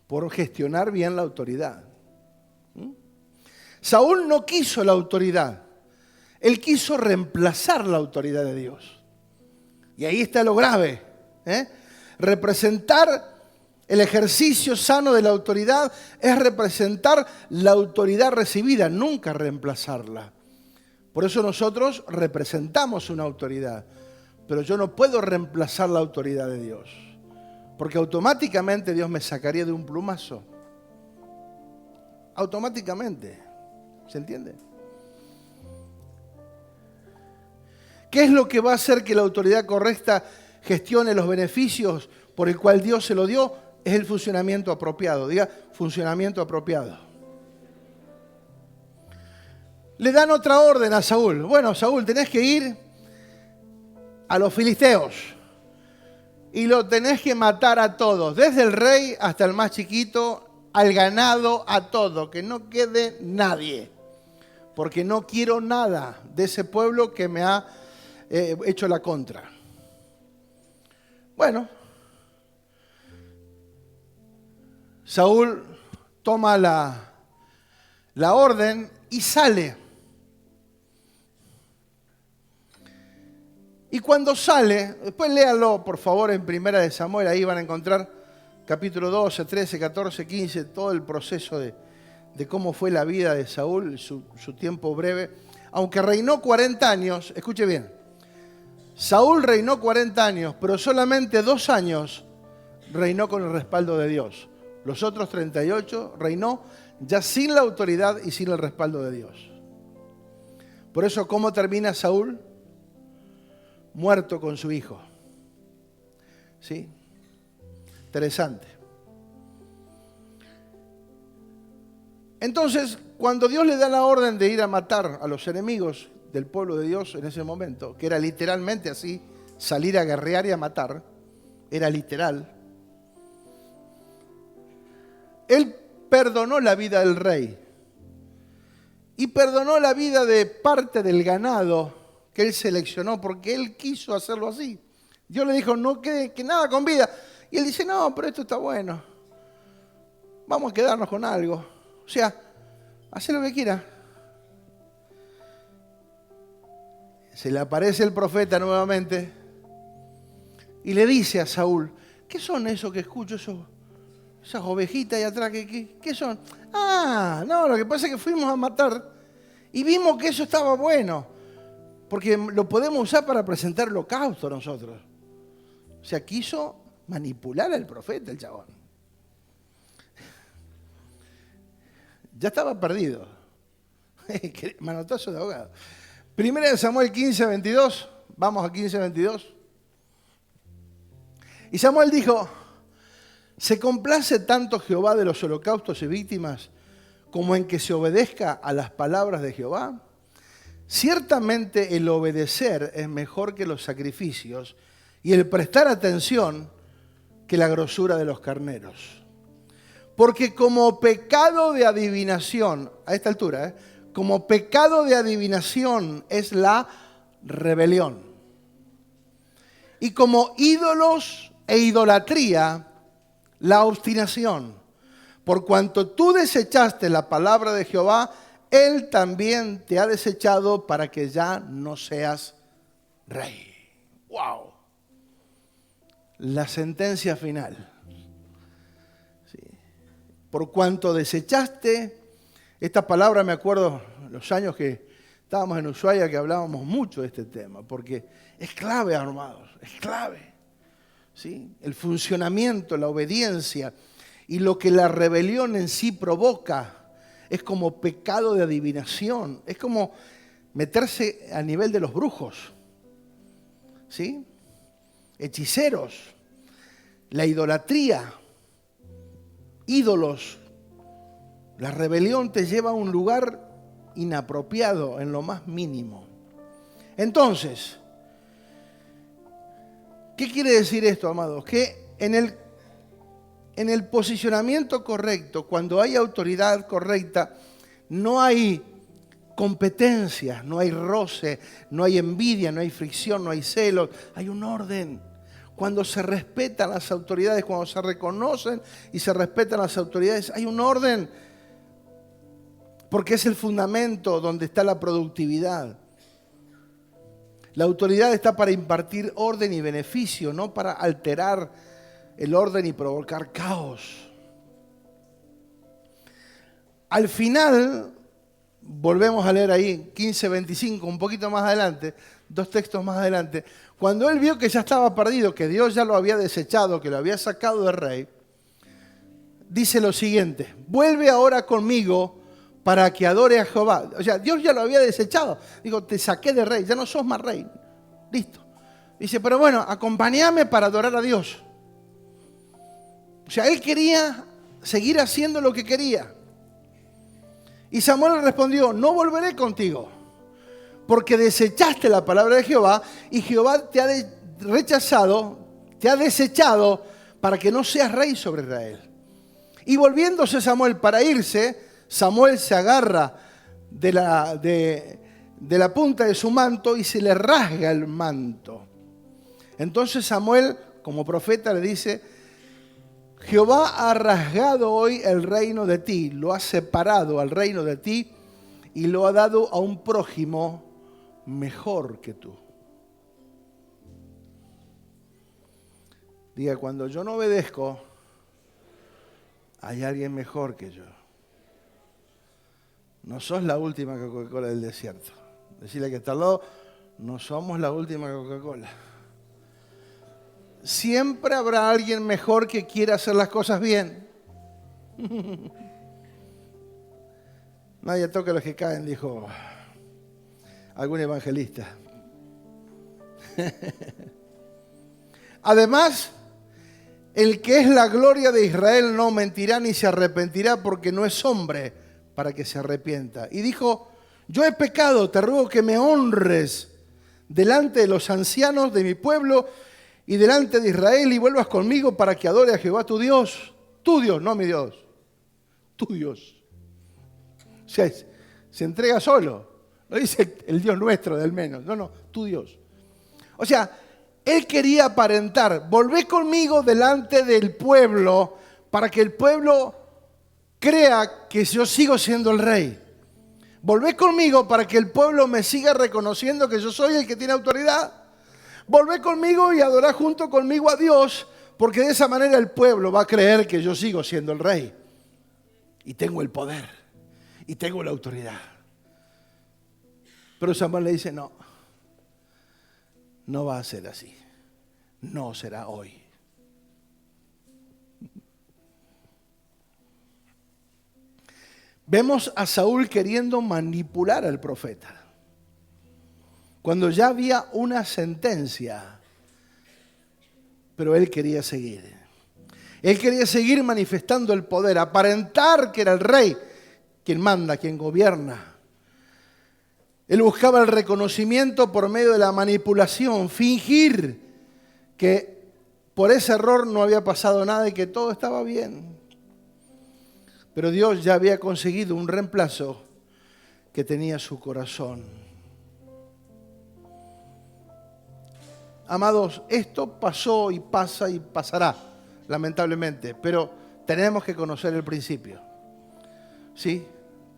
por gestionar bien la autoridad. Saúl no quiso la autoridad, él quiso reemplazar la autoridad de Dios. Y ahí está lo grave, Representar el ejercicio sano de la autoridad es representar la autoridad recibida, nunca reemplazarla. Por eso nosotros representamos una autoridad, pero yo no puedo reemplazar la autoridad de Dios, porque automáticamente Dios me sacaría de un plumazo. Automáticamente. ¿Se entiende? ¿Qué es lo que va a hacer que la autoridad correcta gestione los beneficios por el cual Dios se lo dio? Es el funcionamiento apropiado. Diga, funcionamiento apropiado. Le dan otra orden a Saúl. Bueno, Saúl, tenés que ir a los filisteos y lo tenés que matar a todos, desde el rey hasta el más chiquito, al ganado, a todo, que no quede nadie, porque no quiero nada de ese pueblo que me ha hecho la contra. Bueno, Saúl toma la orden y sale. Y cuando sale, después léanlo por favor en Primera de Samuel, ahí van a encontrar capítulo 12, 13, 14, 15, todo el proceso de cómo fue la vida de Saúl, su tiempo breve. Aunque reinó 40 años, escuche bien, Saúl reinó 40 años, pero solamente 2 años reinó con el respaldo de Dios. Los otros 38 reinó ya sin la autoridad y sin el respaldo de Dios. Por eso, ¿cómo termina Saúl? Muerto con su hijo. ¿Sí? Interesante. Entonces, cuando Dios le da la orden de ir a matar a los enemigos del pueblo de Dios en ese momento, que era literalmente así, salir a guerrear y a matar, era literal, Él perdonó la vida del rey y perdonó la vida de parte del ganado que Él seleccionó, porque Él quiso hacerlo así. Dios le dijo, no quede que nada con vida. Y Él dice, no, pero esto está bueno. Vamos a quedarnos con algo. O sea, hace lo que quiera. Se le aparece el profeta nuevamente y le dice a Saúl, ¿qué son esos que escucho, esas ovejitas ahí atrás? ¿Qué son? Ah, no, lo que pasa es que fuimos a matar y vimos que eso estaba bueno, porque lo podemos usar para presentar holocausto nosotros. O sea, quiso manipular al profeta, el chabón. Ya estaba perdido. Manotazo de ahogado. Primera de Samuel 15, 22. Vamos a 15, 22. Y Samuel dijo, ¿se complace tanto Jehová de los holocaustos y víctimas como en que se obedezca a las palabras de Jehová? Ciertamente el obedecer es mejor que los sacrificios y el prestar atención que la grosura de los carneros. Porque como pecado de adivinación, a esta altura, como pecado de adivinación es la rebelión. Y como ídolos e idolatría, la obstinación. Por cuanto tú desechaste la palabra de Jehová, Él también te ha desechado para que ya no seas rey. ¡Wow! La sentencia final. Sí. Por cuanto desechaste, esta palabra me acuerdo los años que estábamos en Ushuaia que hablábamos mucho de este tema, porque es clave, amados, es clave. ¿Sí? El funcionamiento, la obediencia y lo que la rebelión en sí provoca es como pecado de adivinación, es como meterse a nivel de los brujos, ¿sí? Hechiceros, la idolatría, ídolos. La rebelión te lleva a un lugar inapropiado en lo más mínimo. Entonces, ¿qué quiere decir esto, amados? Que en el posicionamiento correcto, cuando hay autoridad correcta, no hay competencias, no hay roce, no hay envidia, no hay fricción, no hay celos, hay un orden. Cuando se respetan las autoridades, cuando se reconocen y se respetan las autoridades, hay un orden, porque es el fundamento donde está la productividad. La autoridad está para impartir orden y beneficio, no para alterar el orden y provocar caos. Al final, volvemos a leer ahí 15:25, un poquito más adelante, 2 textos más adelante, cuando él vio que ya estaba perdido, que Dios ya lo había desechado, que lo había sacado de rey, dice lo siguiente: vuelve ahora conmigo para que adore a Jehová. O sea, Dios ya lo había desechado. Digo, te saqué de rey, ya no sos más rey. Listo. Dice, pero bueno, acompáñame para adorar a Dios. O sea, él quería seguir haciendo lo que quería. Y Samuel le respondió, no volveré contigo, porque desechaste la palabra de Jehová y Jehová te ha rechazado, te ha desechado para que no seas rey sobre Israel. Y volviéndose Samuel para irse, Samuel se agarra de la punta de su manto y se le rasga el manto. Entonces Samuel, como profeta, le dice, Jehová ha rasgado hoy el reino de ti, lo ha separado al reino de ti y lo ha dado a un prójimo mejor que tú. Diga, cuando yo no obedezco, hay alguien mejor que yo. No sos la última Coca-Cola del desierto. Decirle que está al lado, no somos la última Coca-Cola. Siempre habrá alguien mejor que quiera hacer las cosas bien. Nadie toca a los que caen, dijo algún evangelista. Además, el que es la gloria de Israel no mentirá ni se arrepentirá, porque no es hombre para que se arrepienta. Y dijo, yo he pecado, te ruego que me honres delante de los ancianos de mi pueblo y delante de Israel y vuelvas conmigo para que adore a Jehová tu Dios, no mi Dios, tu Dios. O sea, se entrega solo, no dice el Dios nuestro del menos, no, tu Dios. O sea, él quería aparentar, volvé conmigo delante del pueblo para que el pueblo crea que yo sigo siendo el rey. Volvé conmigo para que el pueblo me siga reconociendo que yo soy el que tiene autoridad. Volvé conmigo y adorá junto conmigo a Dios, porque de esa manera el pueblo va a creer que yo sigo siendo el rey. Y tengo el poder. Y tengo la autoridad. Pero Samuel le dice, no va a ser así. No será hoy. Vemos a Saúl queriendo manipular al profeta. Cuando ya había una sentencia, pero él quería seguir. Él quería seguir manifestando el poder, aparentar que era el rey. quien manda, quien gobierna. Él buscaba el reconocimiento por medio de la manipulación, fingir que por ese error no había pasado nada y que todo estaba bien. Pero Dios ya había conseguido un reemplazo que tenía su corazón. Amados, esto pasó y pasa y pasará, lamentablemente, pero tenemos que conocer el principio. ¿Sí?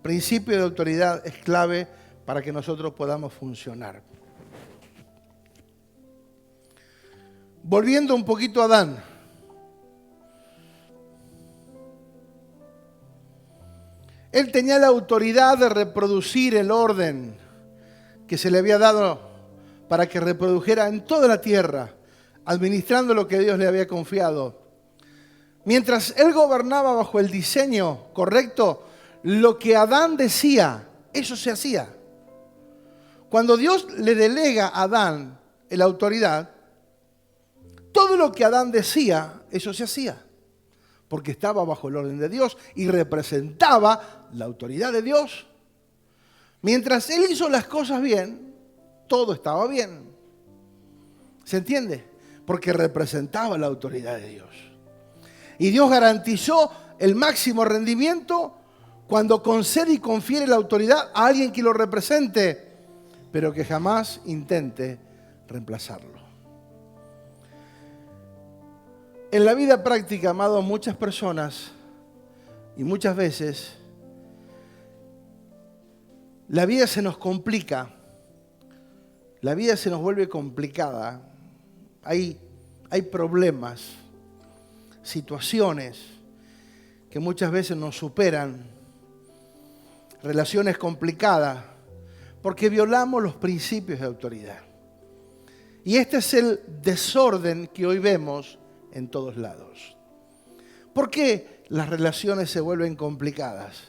Principio de autoridad es clave para que nosotros podamos funcionar. Volviendo un poquito a Adán. Él tenía la autoridad de reproducir el orden que se le había dado para que reprodujera en toda la tierra, administrando lo que Dios le había confiado. Mientras él gobernaba bajo el diseño correcto, lo que Adán decía, eso se hacía. Cuando Dios le delega a Adán la autoridad, todo lo que Adán decía, eso se hacía. Porque estaba bajo el orden de Dios y representaba la autoridad de Dios. Mientras él hizo las cosas bien, todo estaba bien. ¿Se entiende? Porque representaba la autoridad de Dios. Y Dios garantizó el máximo rendimiento cuando concede y confiere la autoridad a alguien que lo represente, pero que jamás intente reemplazarlo. En la vida práctica, amados, muchas personas y muchas veces la vida se nos complica, la vida se nos vuelve complicada, hay problemas, situaciones que muchas veces nos superan, relaciones complicadas, porque violamos los principios de autoridad. Y este es el desorden que hoy vemos en todos lados. ¿Por qué las relaciones se vuelven complicadas?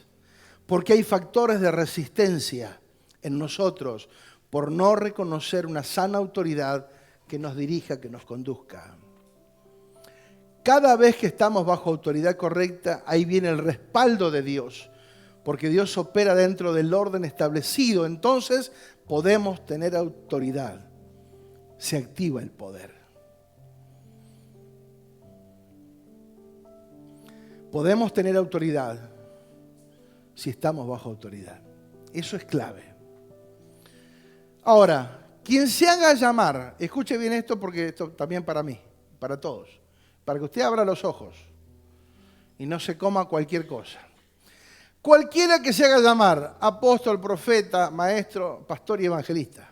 Porque hay factores de resistencia en nosotros por no reconocer una sana autoridad que nos dirija, que nos conduzca. Cada vez que estamos bajo autoridad correcta, ahí viene el respaldo de Dios, porque Dios opera dentro del orden establecido. Entonces podemos tener autoridad. Se activa el poder. Podemos tener autoridad si estamos bajo autoridad. Eso es clave. Ahora, quien se haga llamar, escuche bien esto porque esto también para mí, para todos, para que usted abra los ojos y no se coma cualquier cosa. Cualquiera que se haga llamar apóstol, profeta, maestro, pastor y evangelista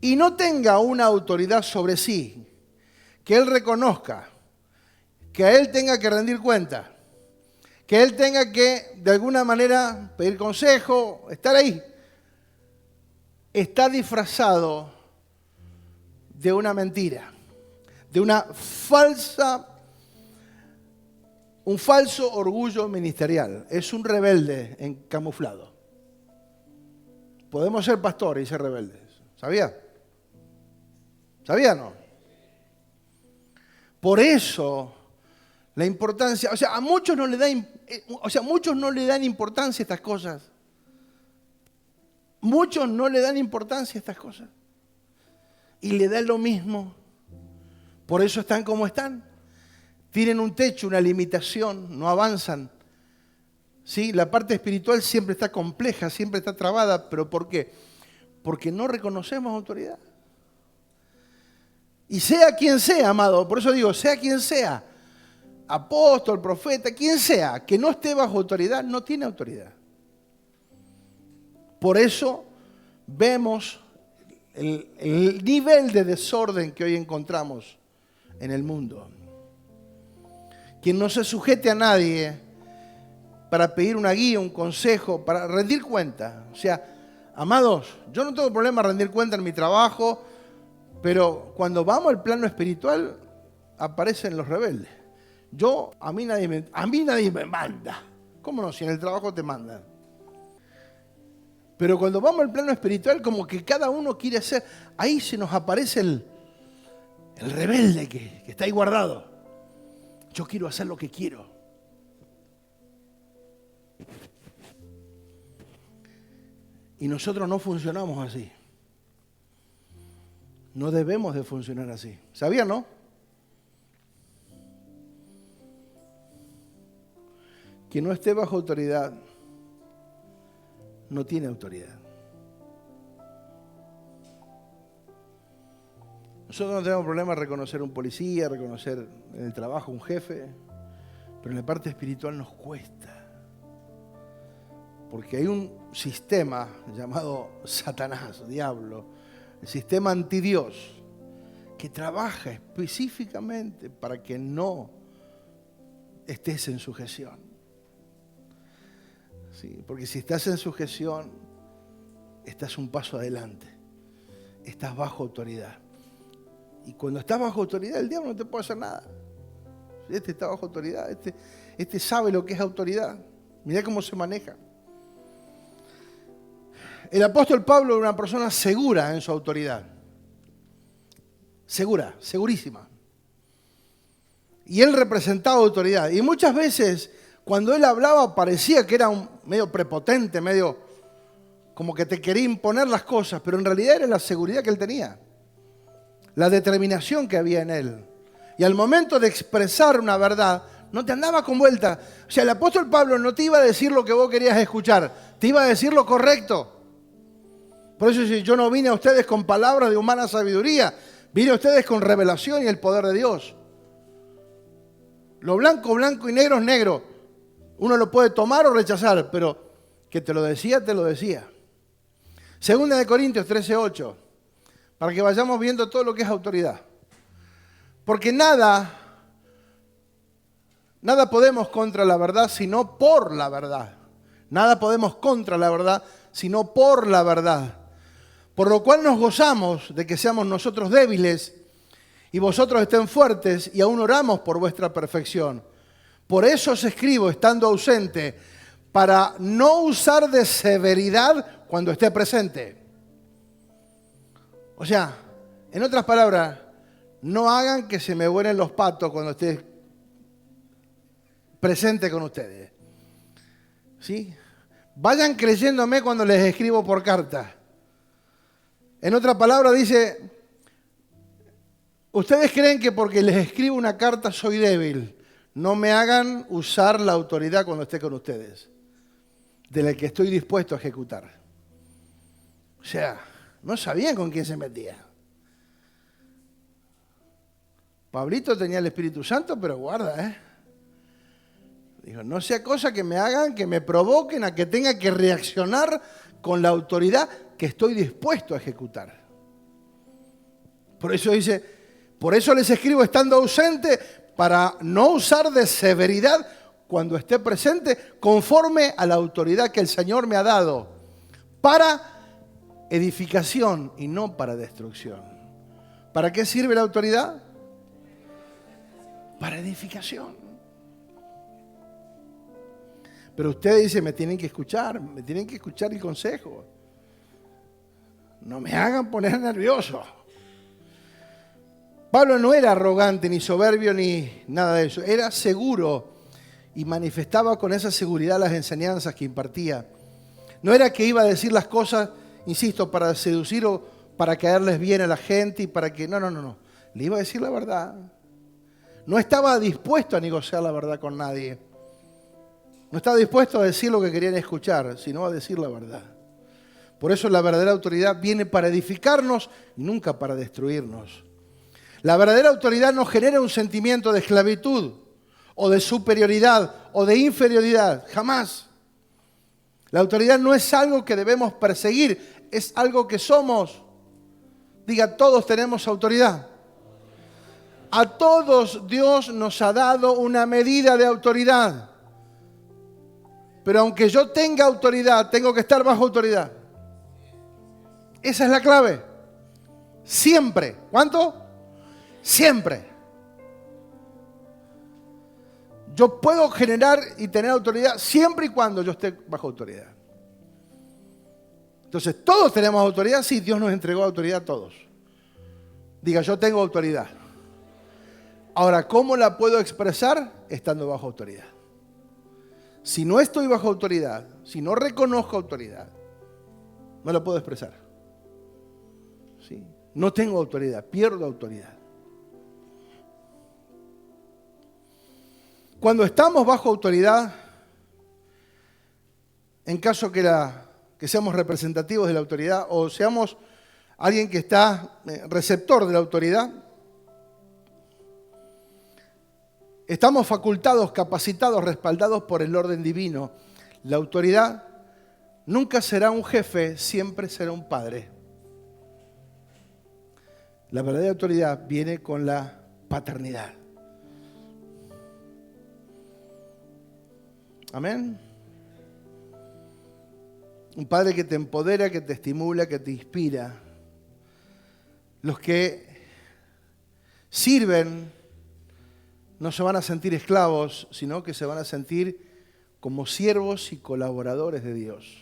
y no tenga una autoridad sobre sí, que él reconozca, que a él tenga que rendir cuenta, que él tenga que de alguna manera pedir consejo, estar ahí, está disfrazado de una mentira, de un falso orgullo ministerial. Es un rebelde camuflado. Podemos ser pastores y ser rebeldes. ¿Sabía? ¿Sabía o no? Por eso la importancia, a muchos no le dan importancia a estas cosas. Muchos no le dan importancia a estas cosas. Y le da lo mismo. Por eso están como están. Tienen un techo, una limitación, no avanzan. ¿Sí? La parte espiritual siempre está compleja, siempre está trabada. ¿Pero por qué? Porque no reconocemos autoridad. Y sea quien sea, amado, por eso digo, sea quien sea, apóstol, profeta, quien sea, que no esté bajo autoridad, no tiene autoridad. Por eso vemos el nivel de desorden que hoy encontramos en el mundo. Quien no se sujete a nadie para pedir una guía, un consejo, para rendir cuenta. O sea, amados, yo no tengo problema en rendir cuenta en mi trabajo, pero cuando vamos al plano espiritual aparecen los rebeldes. A mí nadie me manda. ¿Cómo no? Si en el trabajo te mandan. Pero cuando vamos al plano espiritual, como que cada uno quiere hacer, ahí se nos aparece el rebelde que está ahí guardado. Yo quiero hacer lo que quiero. Y nosotros no funcionamos así. No debemos de funcionar así. ¿Sabían, no? Quien no esté bajo autoridad no tiene autoridad. Nosotros no tenemos problema en reconocer un policía, reconocer en el trabajo un jefe, pero en la parte espiritual nos cuesta. Porque hay un sistema llamado Satanás, diablo, el sistema antidios, que trabaja específicamente para que no estés en sujeción. Sí, porque si estás en sujeción, estás un paso adelante, estás bajo autoridad. Y cuando estás bajo autoridad, el diablo no te puede hacer nada. Este está bajo autoridad, este sabe lo que es autoridad. Mirá cómo se maneja. El apóstol Pablo era una persona segura en su autoridad. Segura, segurísima. Y él representaba autoridad. Y muchas veces, cuando él hablaba, parecía que era medio prepotente, medio como que te quería imponer las cosas, pero en realidad era la seguridad que él tenía, la determinación que había en él. Y al momento de expresar una verdad, no te andaba con vuelta. O sea, el apóstol Pablo no te iba a decir lo que vos querías escuchar, te iba a decir lo correcto. Por eso yo no vine a ustedes con palabras de humana sabiduría, vine a ustedes con revelación y el poder de Dios. Lo blanco, blanco y negro es negro. Uno lo puede tomar o rechazar, pero que te lo decía, te lo decía. Segunda de Corintios 13:8, para que vayamos viendo todo lo que es autoridad. Porque nada podemos contra la verdad, sino por la verdad. Nada podemos contra la verdad, sino por la verdad. Por lo cual nos gozamos de que seamos nosotros débiles y vosotros estén fuertes, y aún oramos por vuestra perfección. Por eso os escribo, estando ausente, para no usar de severidad cuando esté presente. O sea, en otras palabras, no hagan que se me vuelen los patos cuando esté presente con ustedes. ¿Sí? Vayan creyéndome cuando les escribo por carta. En otra palabra dice, ustedes creen que porque les escribo una carta soy débil. No me hagan usar la autoridad cuando esté con ustedes, de la que estoy dispuesto a ejecutar. O sea, no sabían con quién se metía. Pablito tenía el Espíritu Santo, pero guarda, Dijo, no sea cosa que me hagan, que me provoquen a que tenga que reaccionar con la autoridad que estoy dispuesto a ejecutar. Por eso dice, por eso les escribo estando ausente, para no usar de severidad cuando esté presente, conforme a la autoridad que el Señor me ha dado, para edificación y no para destrucción. ¿Para qué sirve la autoridad? Para edificación. Pero usted dice, me tienen que escuchar el consejo. No me hagan poner nervioso. Pablo no era arrogante, ni soberbio, ni nada de eso. Era seguro y manifestaba con esa seguridad las enseñanzas que impartía. No era que iba a decir las cosas, insisto, para seducir o para caerles bien a la gente y para que... No. Le iba a decir la verdad. No estaba dispuesto a negociar la verdad con nadie. No estaba dispuesto a decir lo que querían escuchar, sino a decir la verdad. Por eso la verdadera autoridad viene para edificarnos y nunca para destruirnos. La verdadera autoridad no genera un sentimiento de esclavitud o de superioridad o de inferioridad, jamás. La autoridad no es algo que debemos perseguir, es algo que somos. Diga, todos tenemos autoridad. A todos Dios nos ha dado una medida de autoridad. Pero aunque yo tenga autoridad, tengo que estar bajo autoridad. Esa es la clave. Siempre. ¿Cuánto? Siempre. Yo puedo generar y tener autoridad siempre y cuando yo esté bajo autoridad. Entonces, ¿todos tenemos autoridad? Sí, Dios nos entregó autoridad a todos. Diga, yo tengo autoridad. Ahora, ¿cómo la puedo expresar? Estando bajo autoridad. Si no estoy bajo autoridad, si no reconozco autoridad, No la puedo expresar. ¿Sí? No tengo autoridad, pierdo autoridad. Cuando estamos bajo autoridad, en caso que seamos representativos de la autoridad o seamos alguien que está receptor de la autoridad, estamos facultados, capacitados, respaldados por el orden divino. La autoridad nunca será un jefe, siempre será un padre. La verdadera autoridad viene con la paternidad. Amén. Un padre que te empodera, que te estimula, que te inspira. Los que sirven no se van a sentir esclavos, sino que se van a sentir como siervos y colaboradores de Dios.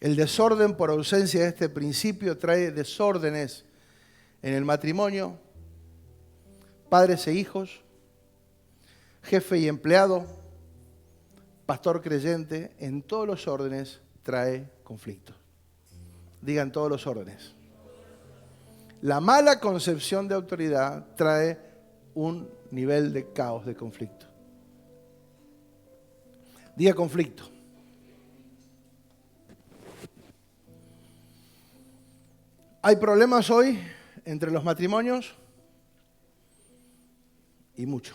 El desorden por ausencia de este principio trae desórdenes en el matrimonio, padres e hijos, jefe y empleado, pastor creyente, en todos los órdenes trae conflicto. Digan todos los órdenes. La mala concepción de autoridad trae un nivel de caos, de conflicto. Diga conflicto. ¿Hay problemas hoy entre los matrimonios? Y mucho.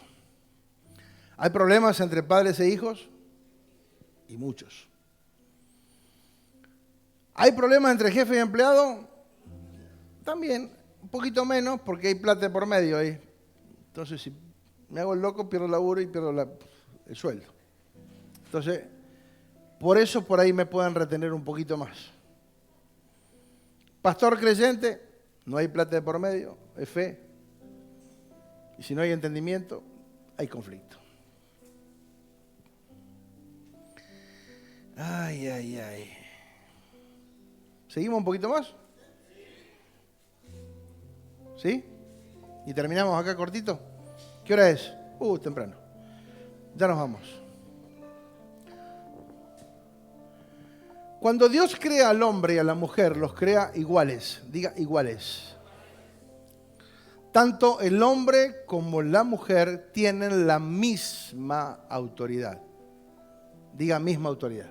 ¿Hay problemas entre padres e hijos? Y muchos. ¿Hay problemas entre jefe y empleado? También, un poquito menos, porque hay plata por medio ahí. Entonces, si me hago el loco, pierdo el laburo y pierdo el sueldo. Entonces, por eso por ahí me pueden retener un poquito más. Pastor creyente, no hay plata de por medio, es fe. Y si no hay entendimiento, hay conflicto. Ay, ay, ay. ¿Seguimos un poquito más? ¿Sí? ¿Y terminamos acá cortito? ¿Qué hora es? Temprano. Ya nos vamos. Cuando Dios crea al hombre y a la mujer, los crea iguales. Diga iguales. Tanto el hombre como la mujer tienen la misma autoridad. Diga misma autoridad.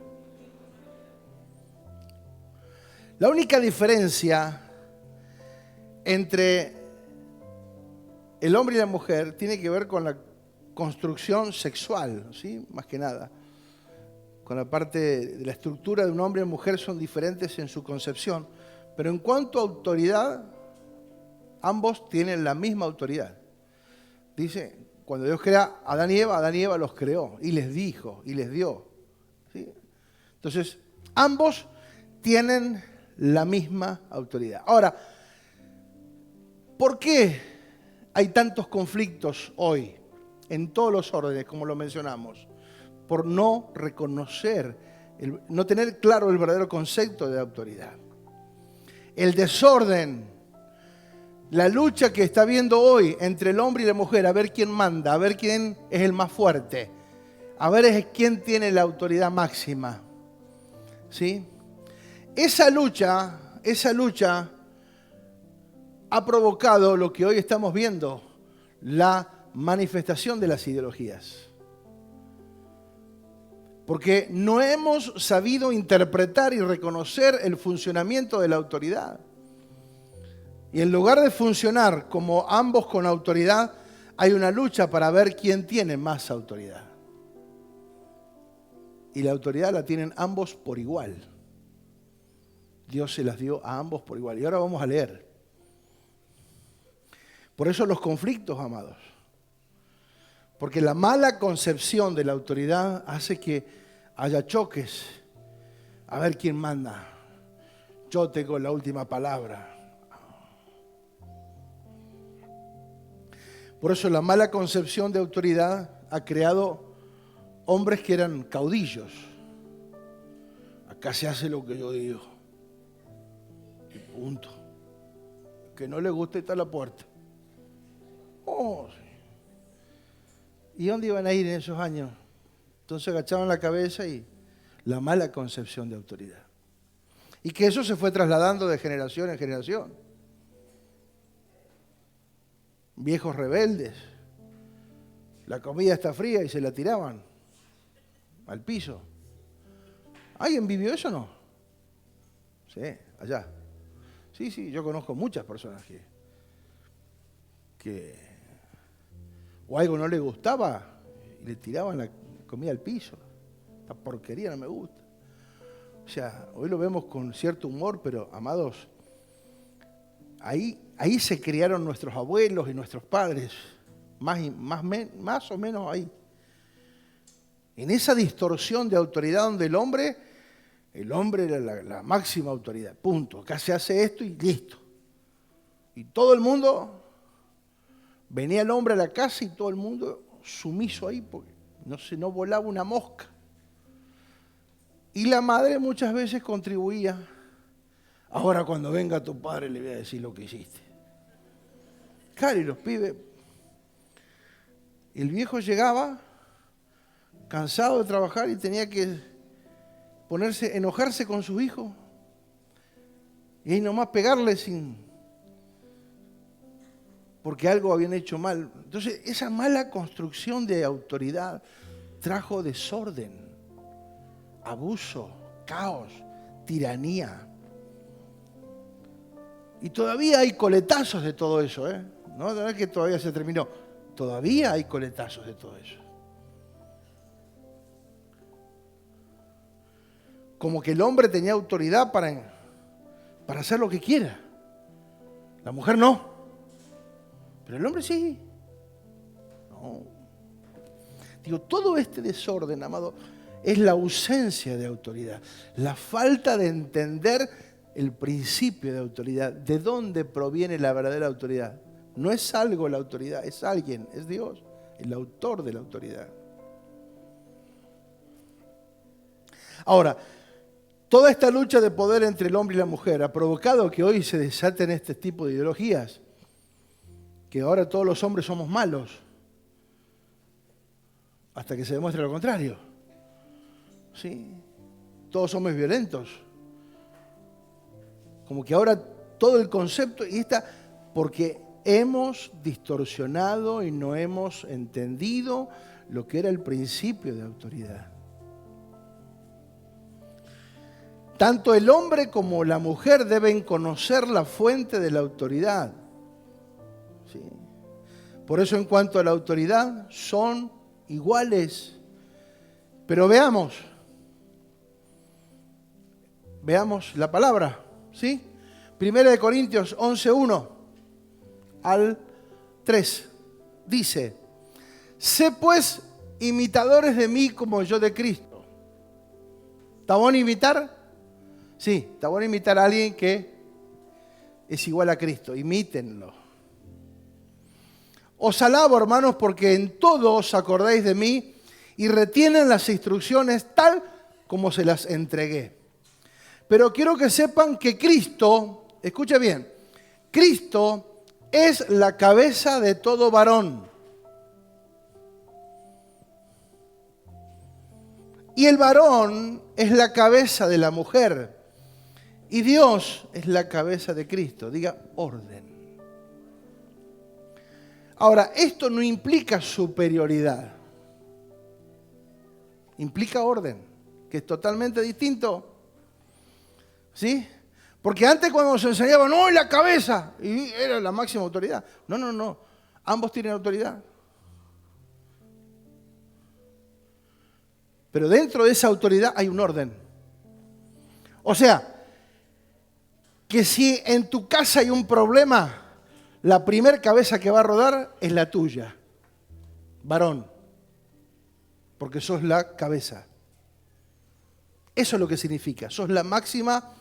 La única diferencia entre el hombre y la mujer tiene que ver con la construcción sexual, ¿sí? Más que nada. Con la parte de la estructura de un hombre y una mujer son diferentes en su concepción. Pero en cuanto a autoridad, ambos tienen la misma autoridad. Dice, cuando Dios crea a Adán y Eva los creó y les dijo y les dio. ¿Sí? Entonces, ambos tienen la misma autoridad. Ahora, ¿por qué hay tantos conflictos hoy en todos los órdenes, como lo mencionamos? Por no reconocer, no tener claro el verdadero concepto de autoridad. El desorden, la lucha que está habiendo hoy entre el hombre y la mujer, a ver quién manda, a ver quién es el más fuerte, a ver quién tiene la autoridad máxima. ¿Sí? Esa lucha ha provocado lo que hoy estamos viendo, la manifestación de las ideologías. Porque no hemos sabido interpretar y reconocer el funcionamiento de la autoridad. Y en lugar de funcionar como ambos con autoridad, hay una lucha para ver quién tiene más autoridad. Y la autoridad la tienen ambos por igual. Dios se las dio a ambos por igual. Y ahora vamos a leer. Por eso los conflictos, amados. Porque la mala concepción de la autoridad hace que haya choques. A ver quién manda. Yo tengo la última palabra. Por eso la mala concepción de autoridad ha creado hombres que eran caudillos. Acá se hace lo que yo digo. Y punto. Que no le guste está a la puerta. Oh, sí. ¿Y dónde iban a ir en esos años? Entonces agachaban la cabeza y la mala concepción de autoridad. Y que eso se fue trasladando de generación en generación. Viejos rebeldes. La comida está fría y se la tiraban al piso. ¿Alguien vivió eso o no? Sí, allá. Sí, yo conozco muchas personas que o algo no le gustaba y le tiraban la comida al piso. Esta porquería no me gusta. O sea, hoy lo vemos con cierto humor, pero amados, ahí se criaron nuestros abuelos y nuestros padres, más o menos ahí. En esa distorsión de autoridad donde el hombre era la máxima autoridad, punto. Acá se hace esto y listo. Y todo el mundo, venía el hombre a la casa y todo el mundo sumiso ahí porque no volaba una mosca. Y la madre muchas veces contribuía. Ahora cuando venga tu padre le voy a decir lo que hiciste. Claro, y los pibes. El viejo llegaba cansado de trabajar y tenía que enojarse con su hijo. Y ahí nomás pegarle porque algo habían hecho mal. Entonces, esa mala construcción de autoridad trajo desorden, abuso, caos, tiranía. Y todavía hay coletazos de todo eso, ¿eh? No es que todavía se terminó. Todavía hay coletazos de todo eso. Como que el hombre tenía autoridad para hacer lo que quiera. La mujer no. Pero el hombre sí. No. Digo, todo este desorden, amado, es la ausencia de autoridad. La falta de entender el principio de autoridad. ¿De dónde proviene la verdadera autoridad? No es algo la autoridad, es alguien, es Dios, el autor de la autoridad. Ahora, toda esta lucha de poder entre el hombre y la mujer ha provocado que hoy se desaten este tipo de ideologías, que ahora todos los hombres somos malos, hasta que se demuestre lo contrario. ¿Sí? Todos somos violentos. Como que ahora todo el concepto, porque hemos distorsionado y no hemos entendido lo que era el principio de autoridad. Tanto el hombre como la mujer deben conocer la fuente de la autoridad. ¿Sí? Por eso, en cuanto a la autoridad, son iguales. Pero veamos la palabra, ¿sí? 1 Corintios 11:1 al 3 dice: sé pues imitadores de mí como yo de Cristo. ¿Está bueno imitar? Sí, está bueno imitar a alguien que es igual a Cristo. Imítenlo. Os alabo, hermanos, porque en todo os acordáis de mí y retienen las instrucciones tal como se las entregué. Pero quiero que sepan que Cristo, escuche bien, Cristo es la cabeza de todo varón. Y el varón es la cabeza de la mujer. Y Dios es la cabeza de Cristo. Diga orden. Ahora, esto no implica superioridad. Implica orden, que es totalmente distinto. ¿Sí? Porque antes cuando se enseñaba, no, la cabeza, y era la máxima autoridad. No. Ambos tienen autoridad. Pero dentro de esa autoridad hay un orden. O sea, que si en tu casa hay un problema, la primer cabeza que va a rodar es la tuya, varón, porque sos la cabeza. Eso es lo que significa, sos la máxima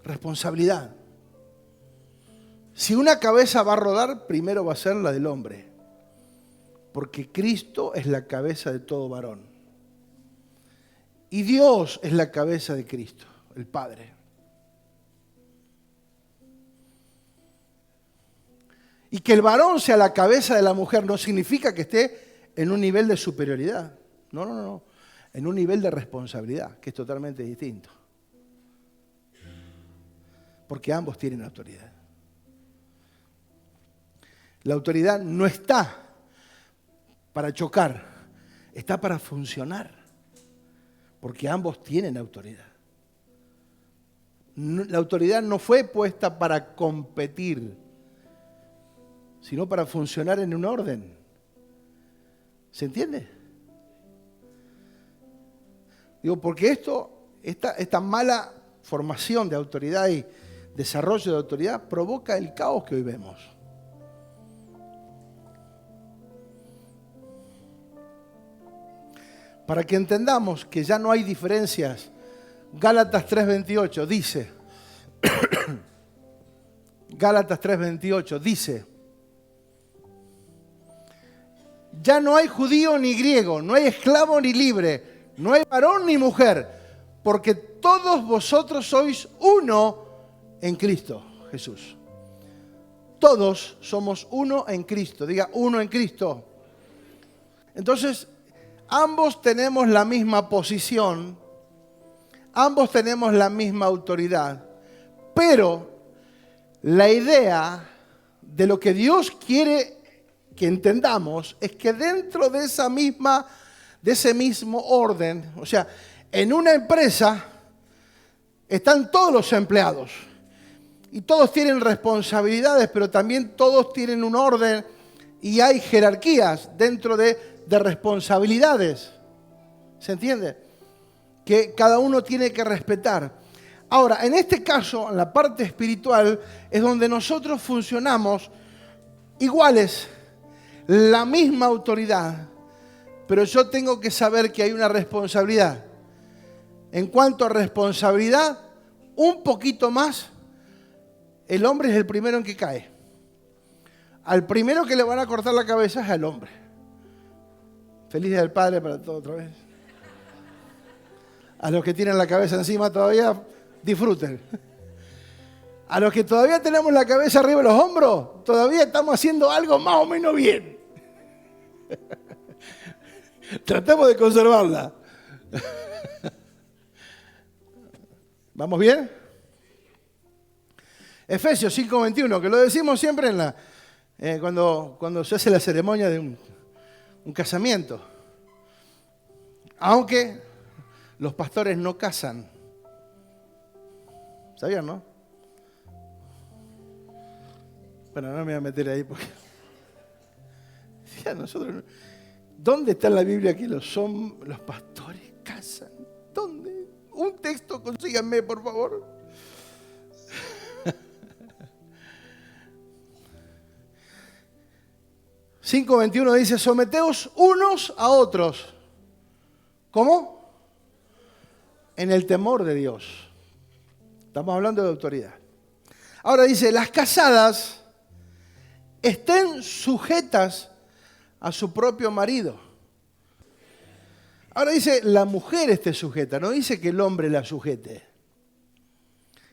responsabilidad. Si una cabeza va a rodar, primero va a ser la del hombre, porque Cristo es la cabeza de todo varón. Y Dios es la cabeza de Cristo, el Padre. Y que el varón sea la cabeza de la mujer no significa que esté en un nivel de superioridad. No. en un nivel de responsabilidad que es totalmente distinto. Porque ambos tienen autoridad. La autoridad no está para chocar, está para funcionar. Porque ambos tienen autoridad. La autoridad no fue puesta para competir, sino para funcionar en un orden. ¿Se entiende? Digo, porque esta mala formación de autoridad y desarrollo de autoridad provoca el caos que hoy vemos. Para que entendamos que ya no hay diferencias, Gálatas 3:28 dice, Gálatas 3:28 dice, ya no hay judío ni griego, no hay esclavo ni libre, no hay varón ni mujer, porque todos vosotros sois uno en Cristo Jesús. Todos somos uno en Cristo, diga uno en Cristo. Entonces, ambos tenemos la misma posición, ambos tenemos la misma autoridad, pero la idea de lo que Dios quiere que entendamos es que dentro de ese mismo orden, o sea, en una empresa están todos los empleados y todos tienen responsabilidades, pero también todos tienen un orden y hay jerarquías dentro de responsabilidades. ¿Se entiende? Que cada uno tiene que respetar. Ahora, en este caso, en la parte espiritual, es donde nosotros funcionamos iguales, la misma autoridad, pero yo tengo que saber que hay una responsabilidad. En cuanto a responsabilidad, un poquito más, el hombre es el primero en que cae. Al primero que le van a cortar la cabeza es al hombre. Feliz Día del Padre para todos otra vez. A los que tienen la cabeza encima todavía, disfruten. A los que todavía tenemos la cabeza arriba de los hombros, todavía estamos haciendo algo más o menos bien. Tratemos de conservarla. ¿Vamos bien? Efesios 5:21, que lo decimos siempre cuando se hace la ceremonia de un casamiento. Aunque los pastores no casan. ¿Sabían, no? Bueno, no me voy a meter ahí porque... nosotros, ¿dónde está en la Biblia que los pastores casan? ¿Dónde? Un texto, consíganme, por favor. (5:21) dice, someteos unos a otros. ¿Cómo? En el temor de Dios. Estamos hablando de autoridad. Ahora dice, las casadas estén sujetas a su propio marido. Ahora dice, la mujer esté sujeta, no dice que el hombre la sujete.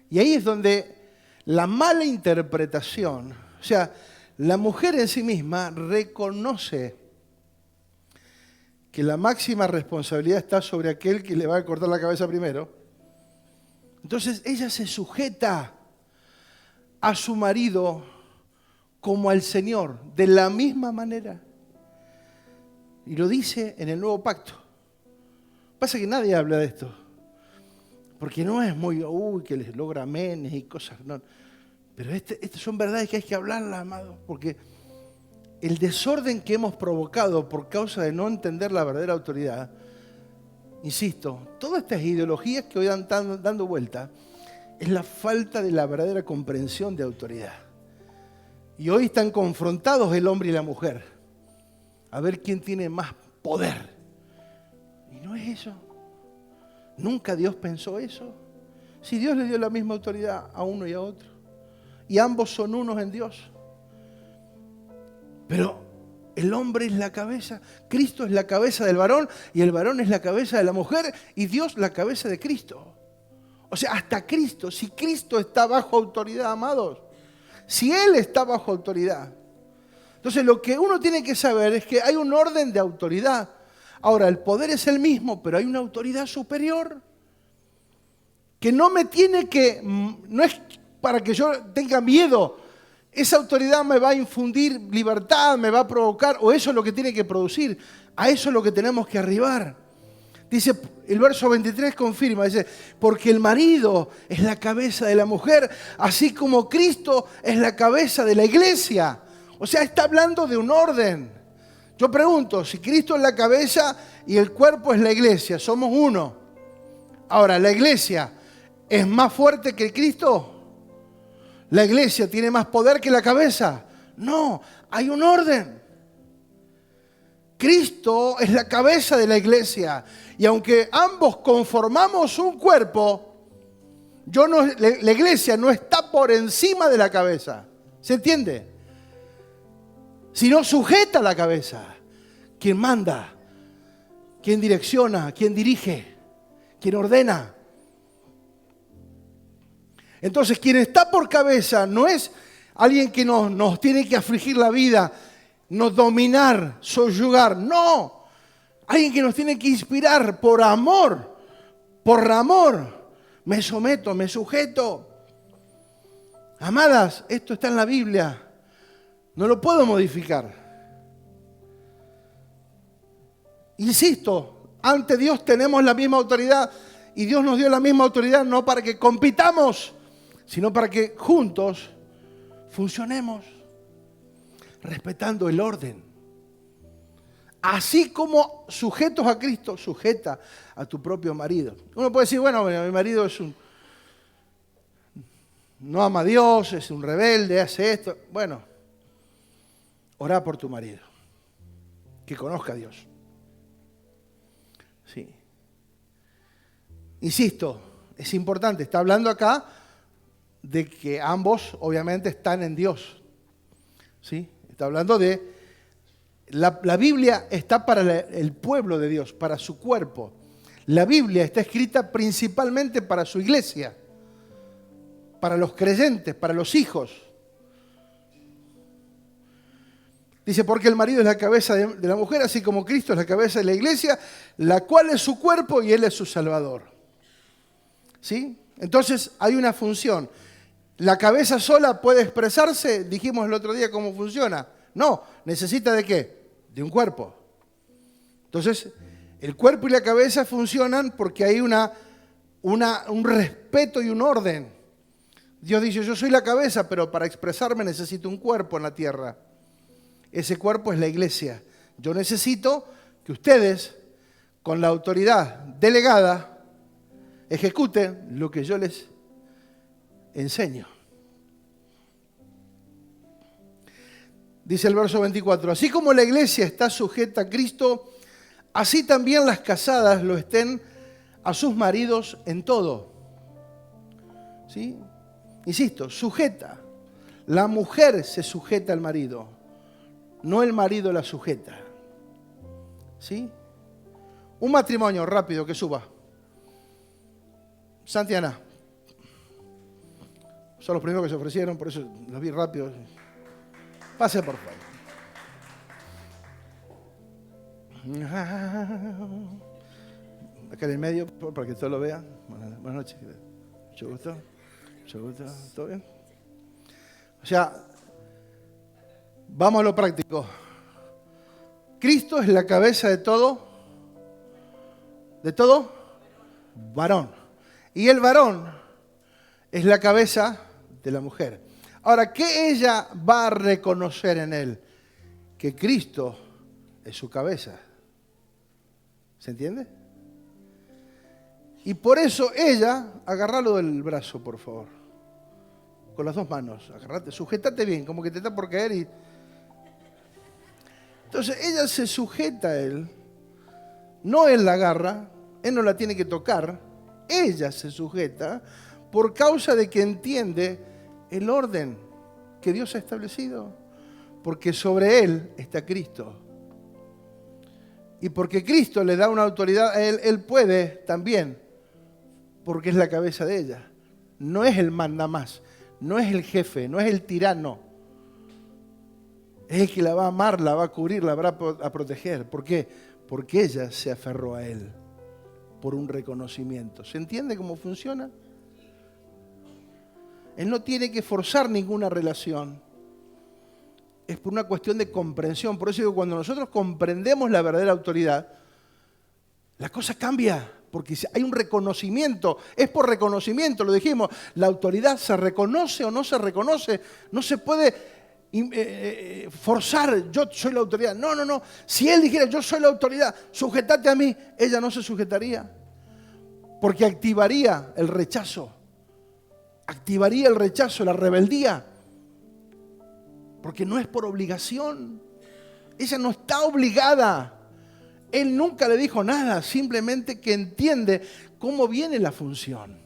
Y ahí es donde la mala interpretación, o sea, la mujer en sí misma reconoce que la máxima responsabilidad está sobre aquel que le va a cortar la cabeza primero. Entonces ella se sujeta a su marido como al Señor, de la misma manera. Y lo dice en el Nuevo Pacto. Pasa que nadie habla de esto, porque no es muy, que les logra menes y cosas, no. Pero estas son verdades que hay que hablarlas, amados, porque el desorden que hemos provocado por causa de no entender la verdadera autoridad, insisto, todas estas ideologías que hoy están dando vuelta, es la falta de la verdadera comprensión de autoridad. Y hoy están confrontados el hombre y la mujer, a ver quién tiene más poder. Y no es eso. Nunca Dios pensó eso. Si Dios le dio la misma autoridad a uno y a otro. Y ambos son unos en Dios. Pero el hombre es la cabeza, Cristo es la cabeza del varón y el varón es la cabeza de la mujer y Dios la cabeza de Cristo. O sea, hasta Cristo, si Cristo está bajo autoridad, amados, si Él está bajo autoridad. Entonces lo que uno tiene que saber es que hay un orden de autoridad. Ahora, el poder es el mismo, pero hay una autoridad superior que no me tiene que, no es para que yo tenga miedo. Esa autoridad me va a infundir libertad, me va a provocar, o eso es lo que tiene que producir. A eso es lo que tenemos que arribar. Dice, el verso 23 confirma, dice, porque el marido es la cabeza de la mujer, así como Cristo es la cabeza de la iglesia. O sea, está hablando de un orden. Yo pregunto, si Cristo es la cabeza y el cuerpo es la iglesia, somos uno. Ahora, ¿la iglesia es más fuerte que Cristo? ¿La iglesia tiene más poder que la cabeza? No, hay un orden. Cristo es la cabeza de la iglesia. Y aunque ambos conformamos un cuerpo, la iglesia no está por encima de la cabeza. ¿Se entiende? Sino sujeta la cabeza. Quien manda, quien direcciona, quien dirige, quien ordena. Entonces, quien está por cabeza no es alguien que nos tiene que afligir la vida, nos dominar, soyugar. No, alguien que nos tiene que inspirar por amor. Por amor, me someto, me sujeto. Amadas, esto está en la Biblia. No lo puedo modificar. Insisto, ante Dios tenemos la misma autoridad y Dios nos dio la misma autoridad no para que compitamos, sino para que juntos funcionemos, respetando el orden. Así como sujetos a Cristo, sujeta a tu propio marido. Uno puede decir, bueno, mi marido no ama a Dios, es un rebelde, hace esto. Bueno, orá por tu marido, que conozca a Dios. Sí. Insisto, es importante, está hablando acá de que ambos obviamente están en Dios. ¿Sí? Está hablando de... La Biblia está para el pueblo de Dios, para su cuerpo. La Biblia está escrita principalmente para su iglesia, para los creyentes, para los hijos. Dice, porque el marido es la cabeza de la mujer, así como Cristo es la cabeza de la iglesia, la cual es su cuerpo y Él es su Salvador. ¿Sí? Entonces hay una función. ¿La cabeza sola puede expresarse? Dijimos el otro día cómo funciona. No, necesita ¿de qué? De un cuerpo. Entonces, el cuerpo y la cabeza funcionan porque hay un respeto y un orden. Dios dice, yo soy la cabeza, pero para expresarme necesito un cuerpo en la tierra. Ese cuerpo es la iglesia. Yo necesito que ustedes, con la autoridad delegada, ejecuten lo que yo les enseño. Dice el verso 24, así como la iglesia está sujeta a Cristo, así también las casadas lo estén a sus maridos en todo. ¿Sí? Insisto, sujeta. La mujer se sujeta al marido, no el marido la sujeta. ¿Sí? Un matrimonio rápido que suba. Santi y Ana. Son los primeros que se ofrecieron, por eso los vi rápido. Pase, por favor. Acá en el medio, para que todos lo vean. Buenas noches. Mucho gusto. Mucho gusto. ¿Todo bien? O sea, vamos a lo práctico. Cristo es la cabeza de todo varón. Y el varón es la cabeza de la mujer. Ahora, ¿qué ella va a reconocer en él? Que Cristo es su cabeza. ¿Se entiende? Y por eso ella, agárralo del brazo, por favor. Con las dos manos, agárrate, sujétate bien, como que te está por caer y... Entonces ella se sujeta a él, no él la agarra, él no la tiene que tocar, ella se sujeta por causa de que entiende el orden que Dios ha establecido, porque sobre él está Cristo. Y porque Cristo le da una autoridad a él, él puede también, porque es la cabeza de ella. No es el mandamás, no es el jefe, no es el tirano. Es el que la va a amar, la va a cubrir, la va a proteger. ¿Por qué? porque ella se aferró a él por un reconocimiento. ¿Se entiende cómo funciona? Él no tiene que forzar ninguna relación. Es por una cuestión de comprensión. Por eso digo, cuando nosotros comprendemos la verdadera autoridad, la cosa cambia, porque hay un reconocimiento. Es por reconocimiento, lo dijimos. La autoridad se reconoce o no se reconoce. No se puede forzar, yo soy la autoridad. No, no, no. Si él dijera, yo soy la autoridad, sujetate a mí, ella no se sujetaría. Porque activaría el rechazo. Activaría el rechazo, la rebeldía. Porque no es por obligación. Ella no está obligada. Él nunca le dijo nada, simplemente que entiende cómo viene la función.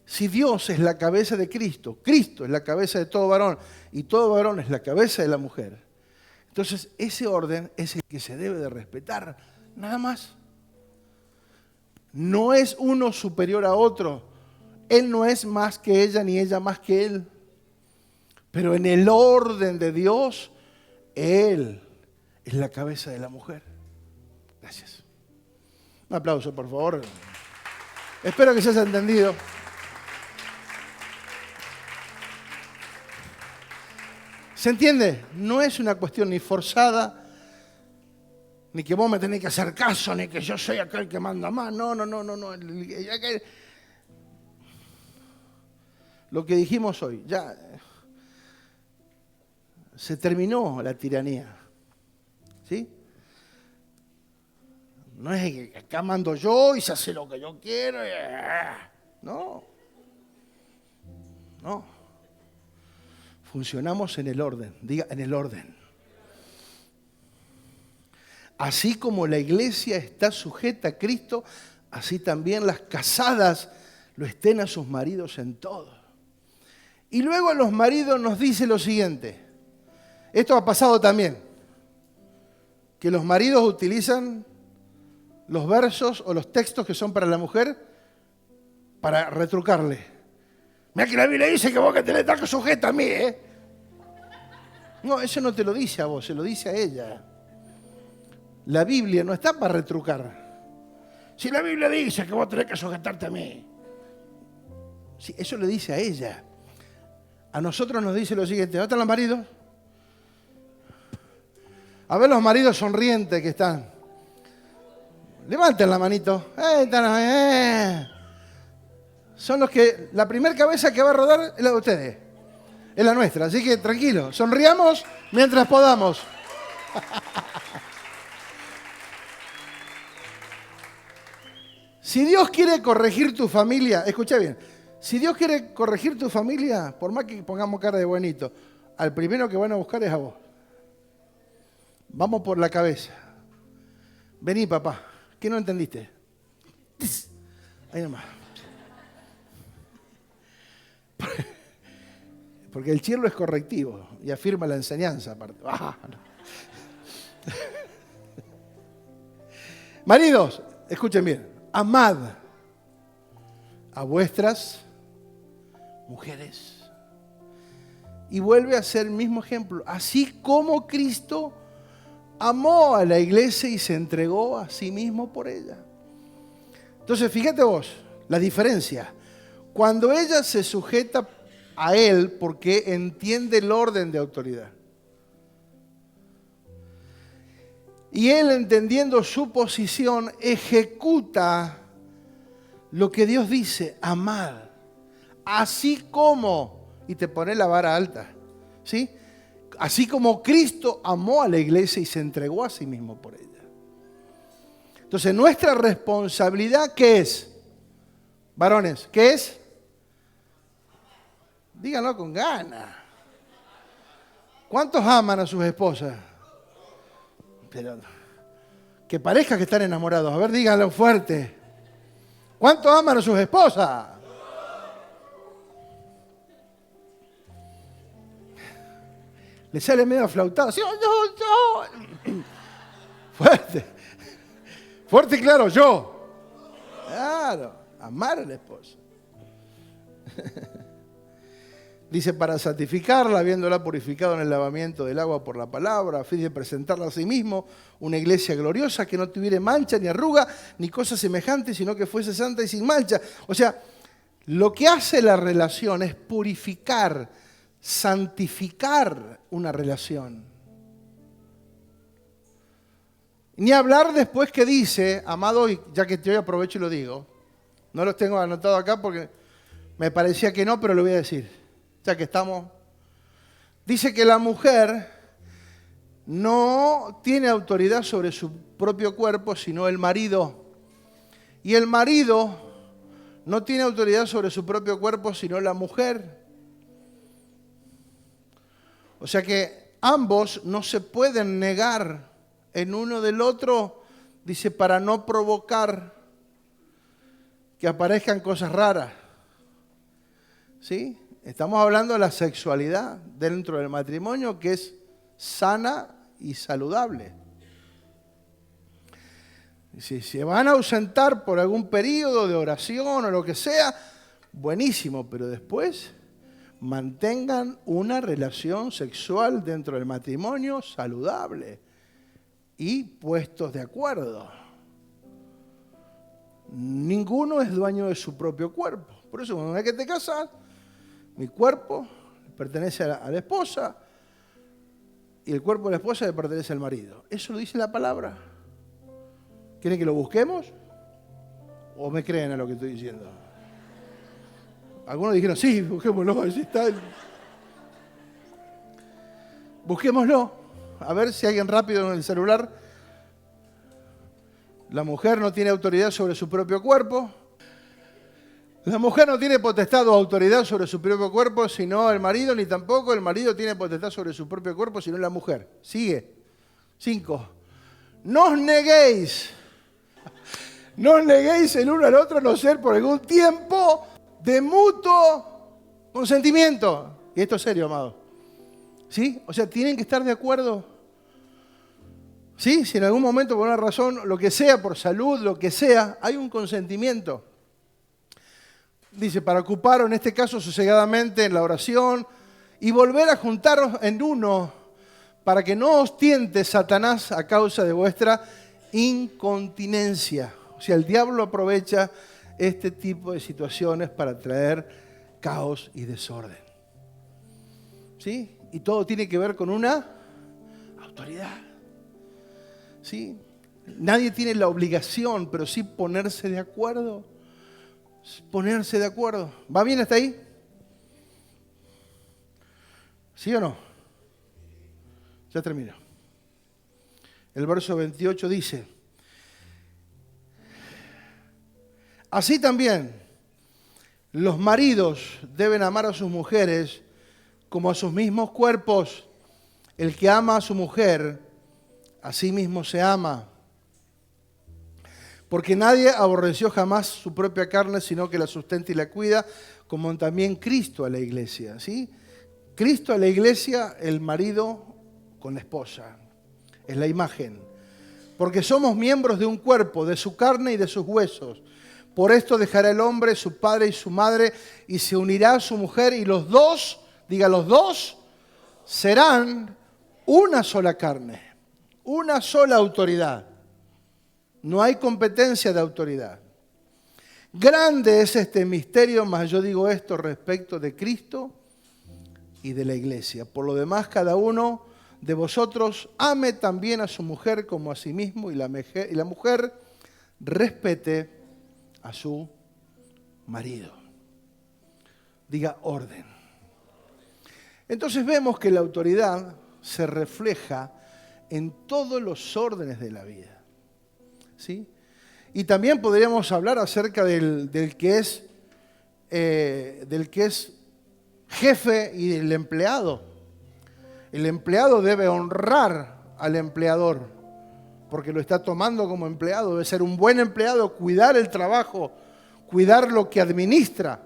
Si Dios es la cabeza de Cristo, Cristo es la cabeza de todo varón y todo varón es la cabeza de la mujer, entonces ese orden es el que se debe de respetar, nada más. No es uno superior a otro. Él no es más que ella ni ella más que él. Pero en el orden de Dios, Él es la cabeza de la mujer. Gracias. Un aplauso, por favor. Espero que se haya entendido. ¿Se entiende? No es una cuestión ni forzada, ni que vos me tenés que hacer caso, ni que yo soy acá el que manda más. No. Lo que dijimos hoy, ya se terminó la tiranía. ¿Sí? No es que acá mando yo y se hace lo que yo quiero. No. Funcionamos en el orden. Diga, en el orden. Así como la iglesia está sujeta a Cristo, así también las casadas lo estén a sus maridos en todo. Y luego a los maridos nos dice lo siguiente. Esto ha pasado también. Que los maridos utilizan los versos o los textos que son para la mujer para retrucarle. Mira que la Biblia dice que vos que tenés que estar sujeta a mí, ¿eh? No, eso no te lo dice a vos, se lo dice a ella. La Biblia no está para retrucar. Si la Biblia dice que vos tenés que sujetarte a mí. Sí, eso le dice a ella. A nosotros nos dice lo siguiente. ¿Dónde están los maridos? A ver los maridos sonrientes que están. Levanten la manito. Son los que, la primera cabeza que va a rodar es la de ustedes. Es la nuestra. Así que tranquilo, sonriamos mientras podamos. Si Dios quiere corregir tu familia, escucha bien. Si Dios quiere corregir tu familia, por más que pongamos cara de buenito, al primero que van a buscar es a vos. Vamos por la cabeza. Vení, papá. ¿Qué no entendiste? Ahí nomás. Porque el chirlo es correctivo y afirma la enseñanza aparte. No. Maridos, escuchen bien. Amad a vuestras mujeres. Y vuelve a ser el mismo ejemplo. Así como Cristo amó a la iglesia y se entregó a sí mismo por ella. Entonces, fíjate vos, la diferencia. Cuando ella se sujeta a él porque entiende el orden de autoridad. Y él, entendiendo su posición, ejecuta lo que Dios dice, amar. Así como, y te pone la vara alta, ¿sí? Así como Cristo amó a la iglesia y se entregó a sí mismo por ella. Entonces, nuestra responsabilidad, ¿qué es? Varones, ¿qué es? Díganlo con ganas. ¿Cuántos aman a sus esposas? Pero que parezca que están enamorados. A ver, díganlo fuerte. ¿Cuántos aman a sus esposas? Le sale medio aflautado. Sí, yo. Fuerte. Fuerte y claro, yo. Claro, amar a la esposa. Dice, para santificarla, habiéndola purificado en el lavamiento del agua por la palabra, a fin de presentarla a sí mismo, una iglesia gloriosa que no tuviera mancha, ni arruga, ni cosa semejante, sino que fuese santa y sin mancha. O sea, lo que hace la relación es purificar, santificar una relación. Ni hablar después que dice, amado, y ya que yo aprovecho y lo digo, no los tengo anotados acá porque me parecía que no, pero lo voy a decir, ya que estamos. Dice que la mujer no tiene autoridad sobre su propio cuerpo, sino el marido. Y el marido no tiene autoridad sobre su propio cuerpo, sino la mujer. O sea que ambos no se pueden negar en uno del otro, dice, para no provocar que aparezcan cosas raras. ¿Sí? Estamos hablando de la sexualidad dentro del matrimonio, que es sana y saludable. Si se van a ausentar por algún periodo de oración o lo que sea, buenísimo, pero después mantengan una relación sexual dentro del matrimonio saludable y puestos de acuerdo. Ninguno es dueño de su propio cuerpo. Por eso, cuando que te casas, mi cuerpo pertenece a la esposa y el cuerpo de la esposa le pertenece al marido. Eso lo dice la palabra. ¿Quieren que lo busquemos? ¿O me creen a lo que estoy diciendo? Algunos dijeron, sí, busquémoslo. Así está. Busquémoslo. A ver si alguien rápido en el celular. La mujer no tiene autoridad sobre su propio cuerpo. La mujer no tiene potestad o autoridad sobre su propio cuerpo, sino el marido, ni tampoco el marido tiene potestad sobre su propio cuerpo, sino la mujer. Sigue. 5. No os neguéis. No os neguéis el uno al otro, a no ser por algún tiempo de mutuo consentimiento. Y esto es serio, amado. ¿Sí? O sea, tienen que estar de acuerdo. ¿Sí? Si en algún momento, por una razón, lo que sea, por salud, lo que sea, hay un consentimiento. Dice, para ocuparos en este caso sosegadamente en la oración y volver a juntaros en uno para que no os tiente Satanás a causa de vuestra incontinencia. O sea, el diablo aprovecha este tipo de situaciones para traer caos y desorden. ¿Sí? Y todo tiene que ver con una autoridad. ¿Sí? Nadie tiene la obligación, pero sí ponerse de acuerdo. Ponerse de acuerdo. ¿Va bien hasta ahí? ¿Sí o no? Ya termino. El verso 28 dice, así también los maridos deben amar a sus mujeres como a sus mismos cuerpos. El que ama a su mujer, a sí mismo se ama. Porque nadie aborreció jamás su propia carne, sino que la sustenta y la cuida, como también Cristo a la iglesia. ¿Sí? Cristo a la iglesia, el marido con la esposa. Es la imagen. Porque somos miembros de un cuerpo, de su carne y de sus huesos. Por esto dejará el hombre su padre y su madre, y se unirá a su mujer, y los dos, diga los dos, serán una sola carne, una sola autoridad. No hay competencia de autoridad. Grande es este misterio, mas yo digo esto respecto de Cristo y de la iglesia. Por lo demás, cada uno de vosotros ame también a su mujer como a sí mismo, y la mujer respete a su marido. Diga orden. Entonces vemos que la autoridad se refleja en todos los órdenes de la vida. ¿Sí? Y también podríamos hablar acerca del que es jefe y del empleado. El empleado debe honrar al empleador porque lo está tomando como empleado. Debe ser un buen empleado, cuidar el trabajo, cuidar lo que administra,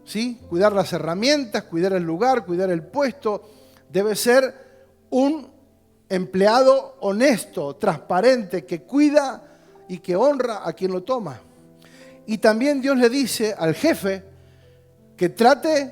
¿sí? Cuidar las herramientas, cuidar el lugar, cuidar el puesto. Debe ser un empleado honesto, transparente, que cuida y que honra a quien lo toma. Y también Dios le dice al jefe que trate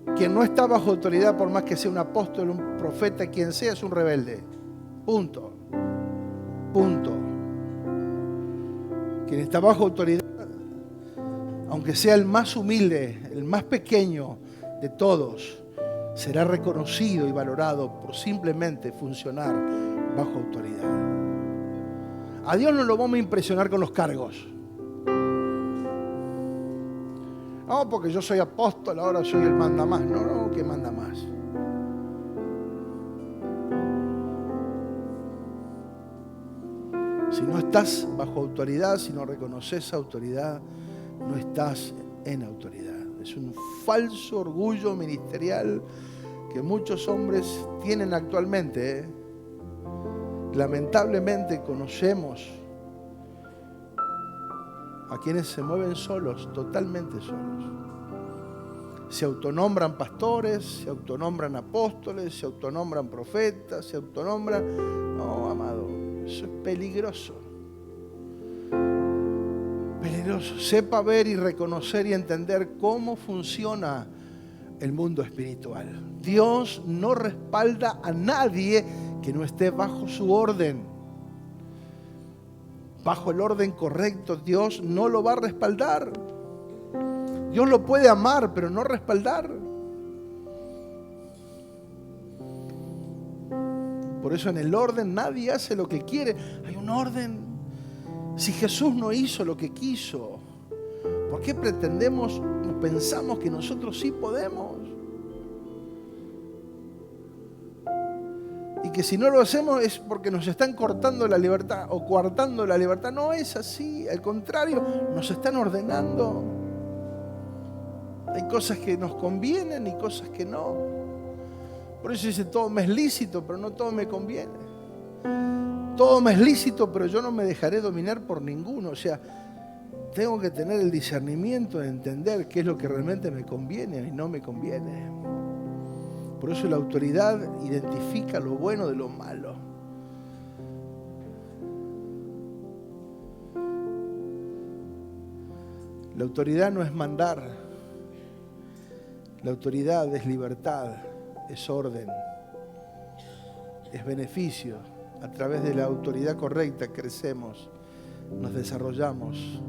Quien no está bajo autoridad, por más que sea un apóstol, un profeta, quien sea, es un rebelde. Punto. Punto. Quien está bajo autoridad, aunque sea el más humilde, el más pequeño de todos, será reconocido y valorado por simplemente funcionar bajo autoridad. A Dios no lo vamos a impresionar con los cargos. No, porque yo soy apóstol, ahora soy el mandamás. No, que manda más. Si no estás bajo autoridad, si no reconoces autoridad, no estás en autoridad. Es un falso orgullo ministerial que muchos hombres tienen actualmente. Lamentablemente conocemos a quienes se mueven solos, totalmente solos. Se autonombran pastores, se autonombran apóstoles, se autonombran profetas, se autonombran... No, amado, eso es peligroso. Peligroso. Sepa ver y reconocer y entender cómo funciona el mundo espiritual. Dios no respalda a nadie que no esté bajo su orden. Bajo el orden correcto, Dios no lo va a respaldar. Dios lo puede amar, pero no respaldar. Por eso en el orden nadie hace lo que quiere. Hay un orden. Si Jesús no hizo lo que quiso, ¿por qué pretendemos o pensamos que nosotros sí podemos? Y que si no lo hacemos es porque nos están cortando la libertad o coartando la libertad. No es así, al contrario, nos están ordenando. Hay cosas que nos convienen y cosas que no. Por eso dice, todo me es lícito, pero no todo me conviene. Todo me es lícito, pero yo no me dejaré dominar por ninguno. O sea, tengo que tener el discernimiento de entender qué es lo que realmente me conviene y no me conviene. Por eso la autoridad identifica lo bueno de lo malo. La autoridad no es mandar. La autoridad es libertad, es orden, es beneficio. A través de la autoridad correcta crecemos, nos desarrollamos